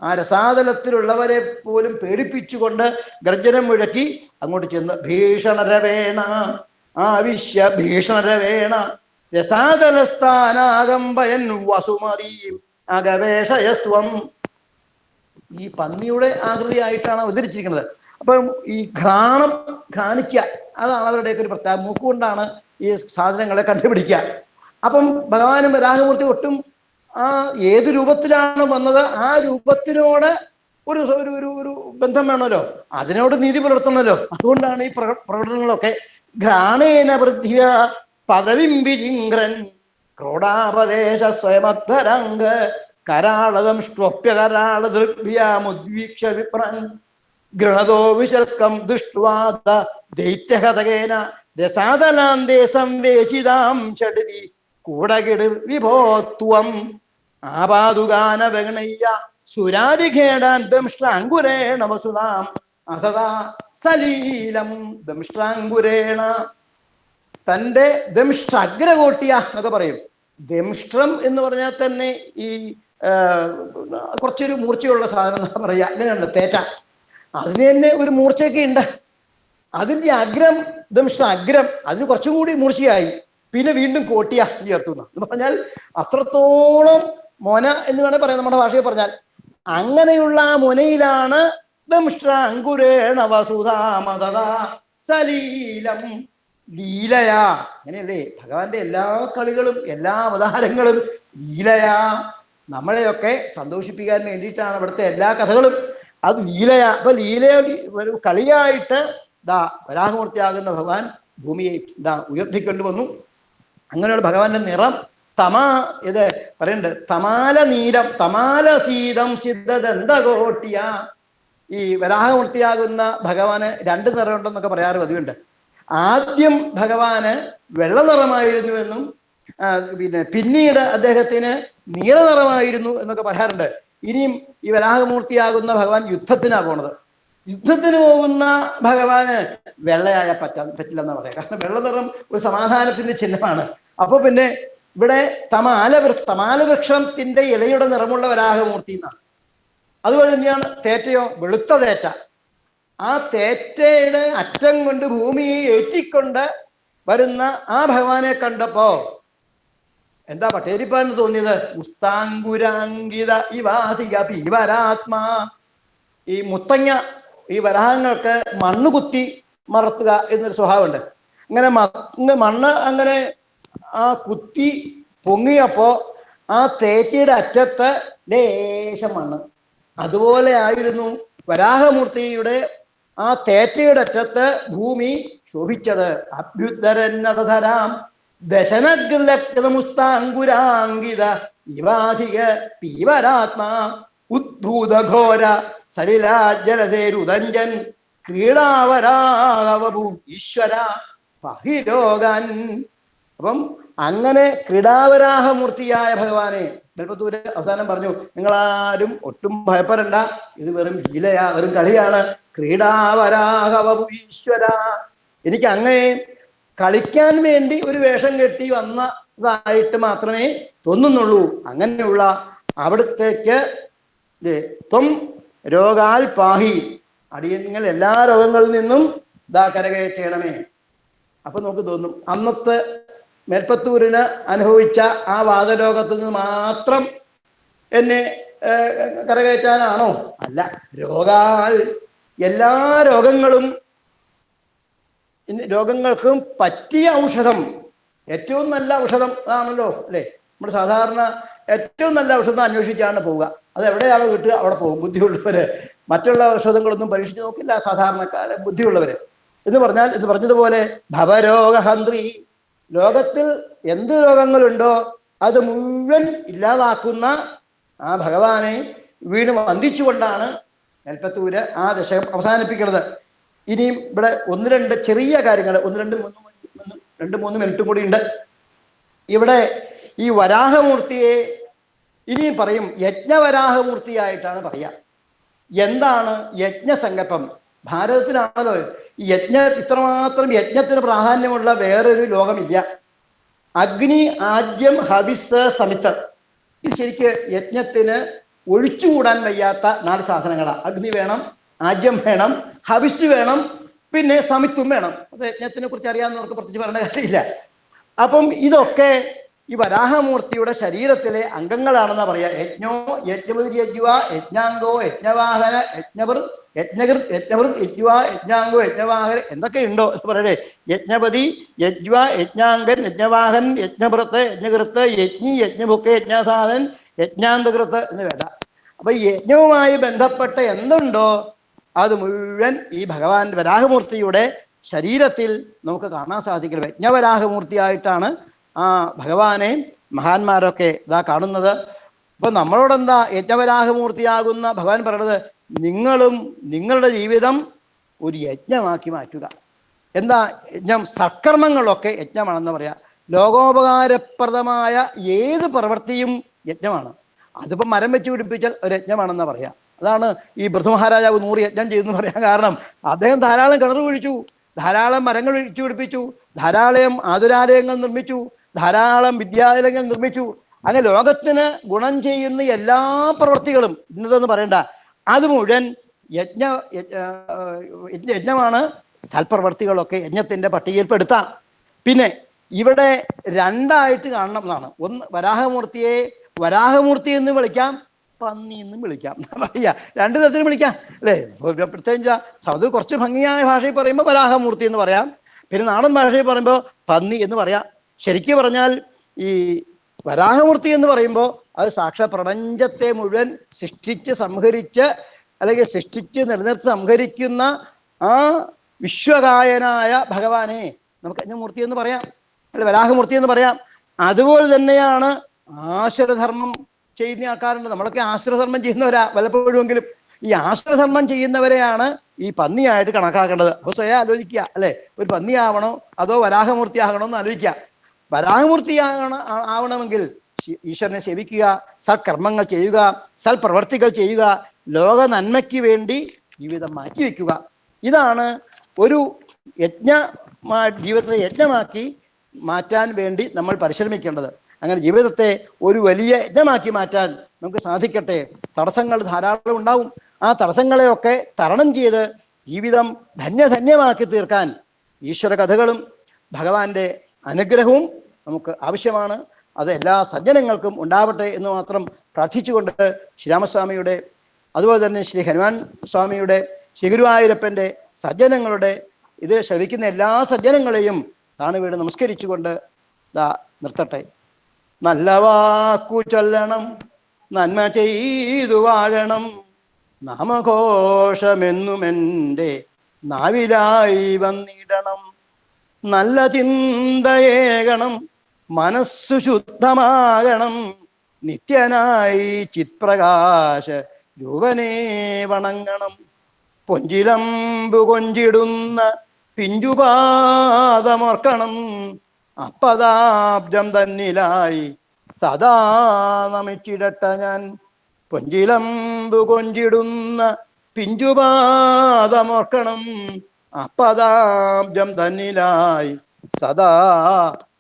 ആ രസാതലത്തിലുള്ളവരെ പോലും പേടിപ്പിച്ചുകൊണ്ട് ഗർജനം മുഴക്കി അങ്ങോട്ട് ചെന്ന് ഭീഷണരവേണ ആവിശ്യ ഭീഷണരവേണ രസാതലസ്ഥാനാകമ്പയൻ വസുമതീം അഗവേഷയസ്ത്വം. ഈ പന്നിയുടെ ആകൃതിയായിട്ടാണ് അവതരിച്ചിരിക്കുന്നത്. അപ്പം ഈ ഘ്രാണിക്കുക, അതാണ് അവരുടെയൊക്കെ ഒരു പ്രത്യേക. മൂക്കുകൊണ്ടാണ് ഈ സാധനങ്ങളെ കണ്ടുപിടിക്കുക. അപ്പം ഭഗവാനും വരാഹമൂർത്തി ഒട്ടും ഏത് രൂപത്തിലാണ് വന്നത് ആ രൂപത്തിനോട് ഒരു ഒരു ബന്ധം വേണമല്ലോ, അതിനോട് നീതി പുലർത്തണമല്ലോ. അതുകൊണ്ടാണ് ഈ പ്രകടനങ്ങളൊക്കെ. ഘ്രാണേന പൃഥ്വ്യ പദവിംബിജിംഗ്രൻ ക്രോഡാപദേശ സ്വയമധ്വരംഗ കരാളതം ഷ്ട്വപ്യകരാളദൃഗ്ഭ്യാമുദ്വീക്ഷ വിപ്രൻ ഗൃണതോ വിശൽക്കം ദൃഷ്ട്വാദ ദൈത്യഹതകേന രസാതലാന്തേ സംവേശിതാം ഷഡ്വി കൂടകിടിർ വിഭോത്വം ആപാദുഗാന വെഗണയ്യ സുരാരിഖേടാൻ ദംഷ്ട്രാങ്കുരേണ വസുതാം അഥതാ സലീലം ദംഷ്ട്രാങ്കുരേണ. തൻ്റെ ദംഷ്ട്രഗ്രകോട്ടിയ എന്നൊക്കെ പറയും. ദംഷ്ട്രം എന്ന് പറഞ്ഞാൽ തന്നെ ഈ കുറച്ചൊരു മൂർച്ചയുള്ള സാധനം എന്നാ പറയുക. അങ്ങനെയുണ്ട് തേറ്റ, അതിന് തന്നെ ഒരു മൂർച്ചയൊക്കെ ഉണ്ട്. അതിൻ്റെ അഗ്രം ദംഷ്ട്രാഗ്രം, അതിന് കുറച്ചും കൂടി മൂർച്ചയായി. പിന്നെ വീണ്ടും കോട്ടിയ ചേർത്തു എന്ന് പറഞ്ഞാൽ അത്രത്തോളം മൊന എന്ന് വേണേൽ പറയാം, നമ്മുടെ ഭാഷയിൽ പറഞ്ഞാൽ. അങ്ങനെയുള്ള ആ മുനയിലാണ് ദംഷ്ട്രാങ്കുരേണ വസുധാമതദാ സലീലം ലീലയാ. അങ്ങനെയല്ലേ ഭഗവാന്റെ എല്ലാ കളികളും എല്ലാ അവതാരങ്ങളും ലീലയാ. നമ്മളെയൊക്കെ സന്തോഷിപ്പിക്കാൻ വേണ്ടിയിട്ടാണ് ഇവിടുത്തെ എല്ലാ കഥകളും. അത് ലീലയാ. അപ്പൊ ഒരു കളിയായിട്ട് വരാഹമൂർത്തിയാകുന്ന ഭഗവാൻ ഭൂമിയെ ഉയർത്തിക്കൊണ്ടുവന്നു. അങ്ങനെയുള്ള ഭഗവാന്റെ നിറം ഇത് പറയുന്നുണ്ട്, തമാല നീരം തമാല സീതം സിദ്ധദന്തകോട്ടിയ. ഈ വരാഹമൂർത്തിയാകുന്ന ഭഗവാന് രണ്ട് നിറമുണ്ടെന്നൊക്കെ പറയാറ് പതിവുണ്ട്. ആദ്യം ഭഗവാന് വെള്ള നിറമായിരുന്നുവെന്നും പിന്നീട് അദ്ദേഹത്തിന് നീല നിറമായിരുന്നു എന്നൊക്കെ പറയാറുണ്ട്. ഇനിയും ഈ വരാഹമൂർത്തിയാകുന്ന ഭഗവാൻ യുദ്ധത്തിനാണ് പോണത്. യുദ്ധത്തിന് പോകുന്ന ഭഗവാന് വെള്ളയായ പറ്റില്ലെന്നാ പറയാം. കാരണം വെള്ള നിറം ഒരു സമാധാനത്തിന്റെ ചിഹ്നമാണ്. അപ്പൊ പിന്നെ ഇവിടെ തമാലവൃക്ഷത്തിന്റെ ഇലയുടെ നിറമുള്ള വരാഹമൂർത്തി എന്നാണ്. അതുപോലെ തന്നെയാണ് തേറ്റയോ, വെളുത്ത തേറ്റ. ആ തേറ്റയുടെ അറ്റം കൊണ്ട് ഭൂമിയെ ഏറ്റിക്കൊണ്ട് വരുന്ന ആ ഭഗവാനെ കണ്ടപ്പോ എന്താ പട്ടേരിപ്പാന്ന് തോന്നിയത്? ഉസ്താങ്കുരാങ്കിത ഇവാധിക പീവരാത്മാ. ഈ മുത്തങ്ങ, ഈ വരാഹങ്ങൾക്ക് മണ്ണ് കുത്തി മറത്തുക എന്നൊരു സ്വഭാവമുണ്ട്. അങ്ങനെ മണ്ണ് അങ്ങനെ ആ കുത്തി പൊങ്ങിയപ്പോ ആ തേറ്റയുടെ അറ്റത്ത് ലേശം മണ്ണ്. അതുപോലെ ആയിരുന്നു വരാഹമൂർത്തിയുടെ ആ തേറ്റയുടെ അറ്റത്ത് ഭൂമി ശോഭിച്ചത്. അഭ്യുദ്ധരന്നതരാം ദശനഗ്ലക്തമുസ്താങ്കുരാങ്കിത ഇവാധിക പീവരാത്മാ ഉദ്ഭൂതഘോര സലിലാജലസേരുദഞ്ജൻ ക്രീഡാവരാവഭൂ ഈശ്വര പഹിരോഗൻ. അപ്പം അങ്ങനെ ക്രീഡാവരാഹമൂർത്തിയായ ഭഗവാനെ മേൽപ്പത്തൂര് അവസാനം പറഞ്ഞു, നിങ്ങളാരും ഒട്ടും ഭയപ്പെടണ്ട, ഇത് വെറും ലീലയാ, വെറും കളിയാണ്. ക്രീഡാവരാഹവഭൂ ഈശ്വര, എനിക്ക് അങ്ങനെ കളിക്കാൻ വേണ്ടി ഒരു വേഷം കെട്ടി വന്നതായിട്ട് മാത്രമേ തോന്നുന്നുള്ളൂ. അങ്ങനെയുള്ള അവിടത്തേക്ക് ത്വം രോഗാൽ പാഹി, അടിയങ്ങൾ എല്ലാ രോഗങ്ങളിൽ നിന്നും കരകയറ്റണമേ. അപ്പൊ നമുക്ക് തോന്നും അന്നത്തെ മേൽപ്പത്തൂരിന് അനുഭവിച്ച ആ വാതരോഗത്തിൽ നിന്ന് മാത്രം എന്നെ കരകയറ്റാനാണോ? അല്ല, രോഗാൽ എല്ലാ രോഗങ്ങൾക്കും പറ്റിയ ഔഷധം, ഏറ്റവും നല്ല ഔഷധം അതാണല്ലോ അല്ലേ? നമ്മൾ സാധാരണ ഏറ്റവും നല്ല ഔഷധം അന്വേഷിച്ചാണ് പോവുക. അത് എവിടെയാണോ കിട്ടുക അവിടെ പോകും ബുദ്ധിയുള്ളവര്. മറ്റുള്ള ഔഷധങ്ങളൊന്നും പരീക്ഷിച്ച് നോക്കില്ല സാധാരണക്കാര്, ബുദ്ധിയുള്ളവര്. എന്ന് പറഞ്ഞതുപോലെ ഭവരോഗഹന്ത്രി, ലോകത്തിൽ എന്ത് രോഗങ്ങളുണ്ടോ അത് മുഴുവൻ ഇല്ലാതാക്കുന്ന ആ ഭഗവാനെ വീണ് വന്ദിച്ചുകൊണ്ടാണ് മേൽപ്പത്തൂര് ആ ദശകം അവസാനിപ്പിക്കുന്നത്. ഇനിയും ഇവിടെ ഒന്ന് രണ്ട് ചെറിയ കാര്യങ്ങൾ, രണ്ട് മൂന്ന് മിനിറ്റും കൂടി ഉണ്ട്. ഇവിടെ ഈ വരാഹമൂർത്തിയെ ഇനിയും പറയും യജ്ഞവരാഹമൂർത്തിയായിട്ടാണ് പറയുക. എന്താണ് യജ്ഞസങ്കല്പം? ഭാരതത്തിലാണല്ലോ ഈ ഇത്രമാത്രം യജ്ഞത്തിന് പ്രാധാന്യമുള്ള വേറൊരു ലോകമില്ല. അഗ്നി, ആജ്യം, ഹവിസ്, സമിത്ത്, ഇത് ശരിക്ക് യജ്ഞത്തിന് ഒഴിച്ചുകൂടാൻ വയ്യാത്ത 4 സാധനങ്ങളാണ്. അഗ്നി വേണം, ആജ്യം വേണം, ഹവിസ് വേണം, പിന്നെ സമിത്തും വേണം. അത് യജ്ഞത്തിനെ കുറിച്ച് അറിയാവുന്നവർക്ക് പ്രത്യേകിച്ച് പറയേണ്ട കാര്യമില്ല. അപ്പം ഇതൊക്കെ ഈ വരാഹമൂർത്തിയുടെ ശരീരത്തിലെ അംഗങ്ങളാണെന്നാ പറയാ. യജ്ഞോ യജ്ഞപതി യജ്വ യജ്ഞാംഗോ യജ്ഞവാഹന യജ്ഞവൃത് യജ്ഞാംഗോ യജ്ഞവാഹൻ എന്തൊക്കെയുണ്ടോ എന്ന് പറയട്ടെ. യജ്ഞപതി, യജ്വ, യജ്ഞാംഗൻ, യജ്ഞവാഹൻ, യജ്ഞഭൃത്ത്, യജ്ഞകൃത്ത്, യജ്ഞി, യജ്ഞഭുക്ക്, യജ്ഞസാധൻ, യജ്ഞാന്തകൃത്ത് എന്ന് വേണ്ട. അപ്പൊ യജ്ഞവുമായി ബന്ധപ്പെട്ട എന്തുണ്ടോ അത് മുഴുവൻ ഈ ഭഗവാൻ വരാഹമൂർത്തിയുടെ ശരീരത്തിൽ നമുക്ക് കാണാൻ സാധിക്കുന്നത്. യജ്ഞവരാഹമൂർത്തിയായിട്ടാണ് ആ ഭഗവാനെ മഹാന്മാരൊക്കെ കാണുന്നത്. അപ്പൊ നമ്മളോടെന്താ യജ്ഞവരാഹമൂർത്തിയാകുന്ന ഭഗവാൻ പറയണത്? നിങ്ങളും നിങ്ങളുടെ ജീവിതം ഒരു യജ്ഞമാക്കി മാറ്റുക. എന്താ യജ്ഞം? സത്കർമ്മങ്ങളൊക്കെ യജ്ഞമാണെന്ന് പറയാം. ലോകോപകാരപ്രദമായ ഏത് പ്രവൃത്തിയും യജ്ഞമാണ്. അതിപ്പം മരം വെച്ച് പിടിപ്പിച്ചാൽ ഒരു യജ്ഞമാണെന്ന് പറയാം. അതാണ് ഈ ഭൃഥുമഹാരാജാവ് 100 യജ്ഞം ചെയ്തെന്ന് പറയാൻ കാരണം. അദ്ദേഹം ധാരാളം കിണർ കുഴിച്ചു, ധാരാളം മരങ്ങൾ വെച്ച് പിടിപ്പിച്ചു, ധാരാളം ആതുരാലയങ്ങൾ നിർമ്മിച്ചു, ധാരാളം വിദ്യാലയങ്ങൾ നിർമ്മിച്ചു. അങ്ങനെ ലോകത്തിന് ഗുണം ചെയ്യുന്ന എല്ലാ പ്രവൃത്തികളും ഇന്നതെന്ന് പറയണ്ട, അത് മുഴുവൻ യജ്ഞമാണ്. സൽപ്രവർത്തികളൊക്കെ യജ്ഞത്തിന്റെ പട്ടികയിൽപ്പെടുത്താം. പിന്നെ ഇവിടെ രണ്ടായിട്ട് കാണണം എന്നാണ്. ഒന്ന്, വരാഹമൂർത്തി എന്ന് വിളിക്കാം, പന്നി എന്നും വിളിക്കാം. പറയാ രണ്ടു തരത്തിലും വിളിക്കാം അല്ലേ? പ്രത്യേകിച്ച് അത് കുറച്ച് ഭംഗിയായ ഭാഷയിൽ പറയുമ്പോൾ വരാഹമൂർത്തി എന്ന് പറയാം, പിന്നെ നാടൻ ഭാഷയിൽ പറയുമ്പോൾ പന്നി എന്ന് പറയാം. ശരിക്കും പറഞ്ഞാൽ ഈ വരാഹമൂർത്തി എന്ന് പറയുമ്പോൾ അത് സാക്ഷാത് പ്രപഞ്ചത്തെ മുഴുവൻ സൃഷ്ടിച്ച് സംഹരിച്ച്, അല്ലെങ്കിൽ സൃഷ്ടിച്ച് നിലനിർത്തി സംഹരിക്കുന്ന ആ വിശ്വകായനായ ഭഗവാനെ നമുക്ക് യജ്ഞമൂർത്തി എന്ന് പറയാം, അല്ലെ വരാഹമൂർത്തി എന്ന് പറയാം. അതുപോലെ തന്നെയാണ് ആശ്രധർമ്മം ചെയ്യുന്ന ആൾക്കാരുണ്ട്. നമ്മളൊക്കെ ആശ്രധർമ്മം ചെയ്യുന്നവരാ വല്ലപ്പോഴുമെങ്കിലും. ഈ ആശ്രമധർമ്മം ചെയ്യുന്നവരെയാണ് ഈ പന്നിയായിട്ട് കണക്കാക്കേണ്ടത്. അപ്പോൾ സ്വയം ആലോചിക്കുക അല്ലേ, ഒരു പന്നിയാവണോ അതോ വരാഹമൂർത്തി ആകണോ എന്ന് ആലോചിക്കുക. വരാഹമൂർത്തി ആവണമെങ്കിൽ ഈശ്വരനെ സേവിക്കുക, സൽക്കർമ്മങ്ങൾ ചെയ്യുക, സൽപ്രവർത്തികൾ ചെയ്യുക, ലോക നന്മയ്ക്ക് വേണ്ടി ജീവിതം മാറ്റിവെക്കുക. ഇതാണ് ഒരു ജീവിതത്തെ യജ്ഞമാക്കി മാറ്റാൻ വേണ്ടി നമ്മൾ പരിശ്രമിക്കേണ്ടത്. അങ്ങനെ ജീവിതത്തെ ഒരു വലിയ യജ്ഞമാക്കി മാറ്റാൻ നമുക്ക് സാധിക്കട്ടെ. തടസ്സങ്ങൾ ധാരാളം ഉണ്ടാവും. ആ തടസ്സങ്ങളെയൊക്കെ തരണം ചെയ്ത് ജീവിതം ധന്യധന്യമാക്കി തീർക്കാൻ ഈശ്വര കഥകളും ഭഗവാന്റെ അനുഗ്രഹവും നമുക്ക് ആവശ്യമാണ്. അത് എല്ലാ സജ്ജനങ്ങൾക്കും ഉണ്ടാവട്ടെ എന്ന് മാത്രം പ്രാർത്ഥിച്ചുകൊണ്ട് ശ്രീരാമസ്വാമിയുടെ, അതുപോലെ തന്നെ ശ്രീ ഹനുമാൻ സ്വാമിയുടെ, ശ്രീ ഗുരുവായൂരപ്പൻ്റെ, സജ്ജനങ്ങളുടെ, ഇത് ശ്രവിക്കുന്ന എല്ലാ സജ്ജനങ്ങളെയും താണുവീട് നമസ്കരിച്ചുകൊണ്ട് നിർത്തട്ടെ. നല്ല വാക്കു ചൊല്ലണം, നന്മ ചെയ്തു വാഴണം, നാമഘോഷമെന്നുമെൻ്റെ നാവിലായി വന്നിടണം. നല്ല ചിന്തയേകണം, മനസ്സു ശുദ്ധമാകണം, നിത്യനായി ചിത്പ്രകാശ രൂപനെ വണങ്ങണം. പൊഞ്ചിലമ്പു കൊഞ്ചിടുന്ന പിഞ്ചുപാദമോർക്കണം, അപ്പദാബ്ജം തന്നിലായി സദാ നമിച്ചിടട്ട ഞാൻ. പൊഞ്ചിലമ്പു കൊഞ്ചിടുന്ന പിഞ്ചുപാദമോർക്കണം, അപ്പദാബ്ജം തന്നിലായി സദാ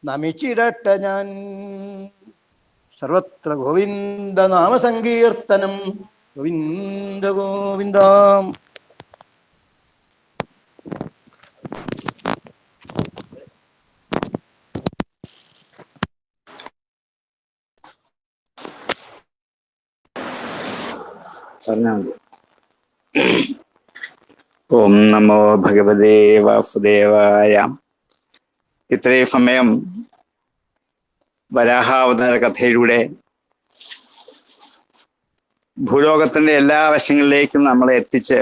നമിച്ചിടട്ട ഞാൻ. സർവത്ര ഗോവിന്ദ നാമസങ്കീർത്തനം. ഗോവിന്ദ ഗോവിന്ദ. ഓം നമോ ഭഗവതേ വാസുദേവായ. ഇത്രയും സമയം വരാഹാവതാര കഥയിലൂടെ ഭൂലോകത്തിന്റെ എല്ലാ വശങ്ങളിലേക്കും നമ്മളെ എത്തിച്ച്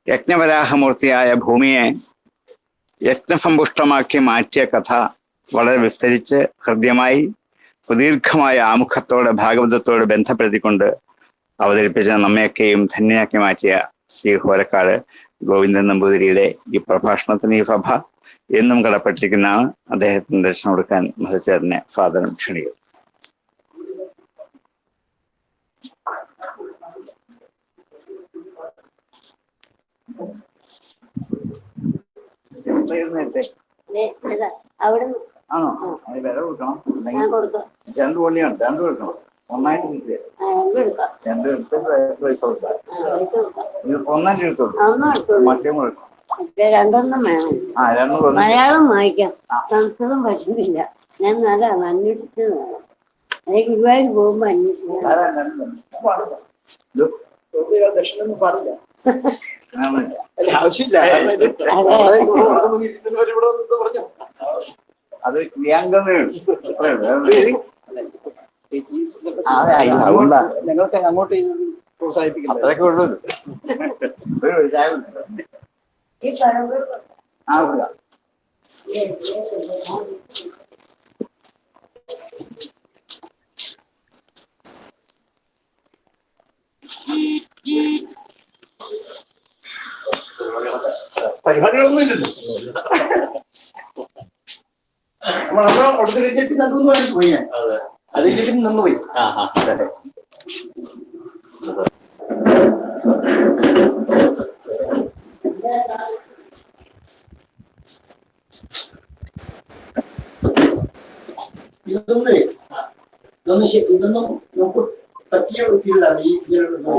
യജ്ഞവരാഹമൂർത്തിയായ ഭൂമിയെ യജ്ഞസമ്പുഷ്ടമാക്കി മാറ്റിയ കഥ വളരെ വിസ്തരിച്ച് ഹൃദ്യമായി സുദീർഘമായ ആമുഖത്തോടെ ഭാഗവതത്തോട് ബന്ധപ്പെടുത്തിക്കൊണ്ട് അവതരിപ്പിച്ച നമ്മയൊക്കെയും ധന്യയാക്കി മാറ്റിയ ശ്രീ ഹോരക്കാട് ഗോവിന്ദൻ നമ്പൂതിരിയുടെ ഈ പ്രഭാഷണത്തിന് ഈ സഭ എന്നും കടപ്പെട്ടിരിക്കുന്നതാണ്. അദ്ദേഹത്തിന് ദർശനം കൊടുക്കാൻ മഹച്ചേട്ടനെ സാദരം ക്ഷണിക്കും. ആണോ? അത് വില കൊടുക്കണം. രണ്ട് കൊള്ളിയാണ്, രണ്ട് കൊടുക്കണം. ഒന്നായിട്ട് രണ്ട് പൈസ കൊടുക്കാം. ഒന്നായിട്ട് എടുത്തോളൂ, മറ്റേ കൊടുക്കണം. രണ്ടെണ്ണം വേണം. മലയാളം വായിക്കാം, സംസ്കൃതം പറ്റുന്നില്ല. ഞാൻ നല്ല അന്വേഷിച്ചു വേണം. എനിക്ക് ഗുരുവായൂർ പോകുമ്പോ അന്വേഷിക്കാം. ദക്ഷിണൊന്നും പാടില്ല, ആവശ്യമില്ല. അത് ക്രിയാംഗമേ ഞങ്ങൾക്ക് അങ്ങോട്ട് പ്രോത്സാഹിപ്പിക്കണം. അത്രയൊക്കെ ഉള്ളൂ. പരിപാടികളൊന്നും ഇല്ലല്ലോ. നമ്മളവിടെ ഒടുക്ക കഴിഞ്ഞിട്ട് നല്ലൊന്നും ആയിട്ട് പോയി. ഞാൻ അത് കഴിഞ്ഞിട്ട് നിന്നുപോയി. ഇതൊന്നും നമുക്ക് പറ്റിയ ഫീൽഡാണ് ഈ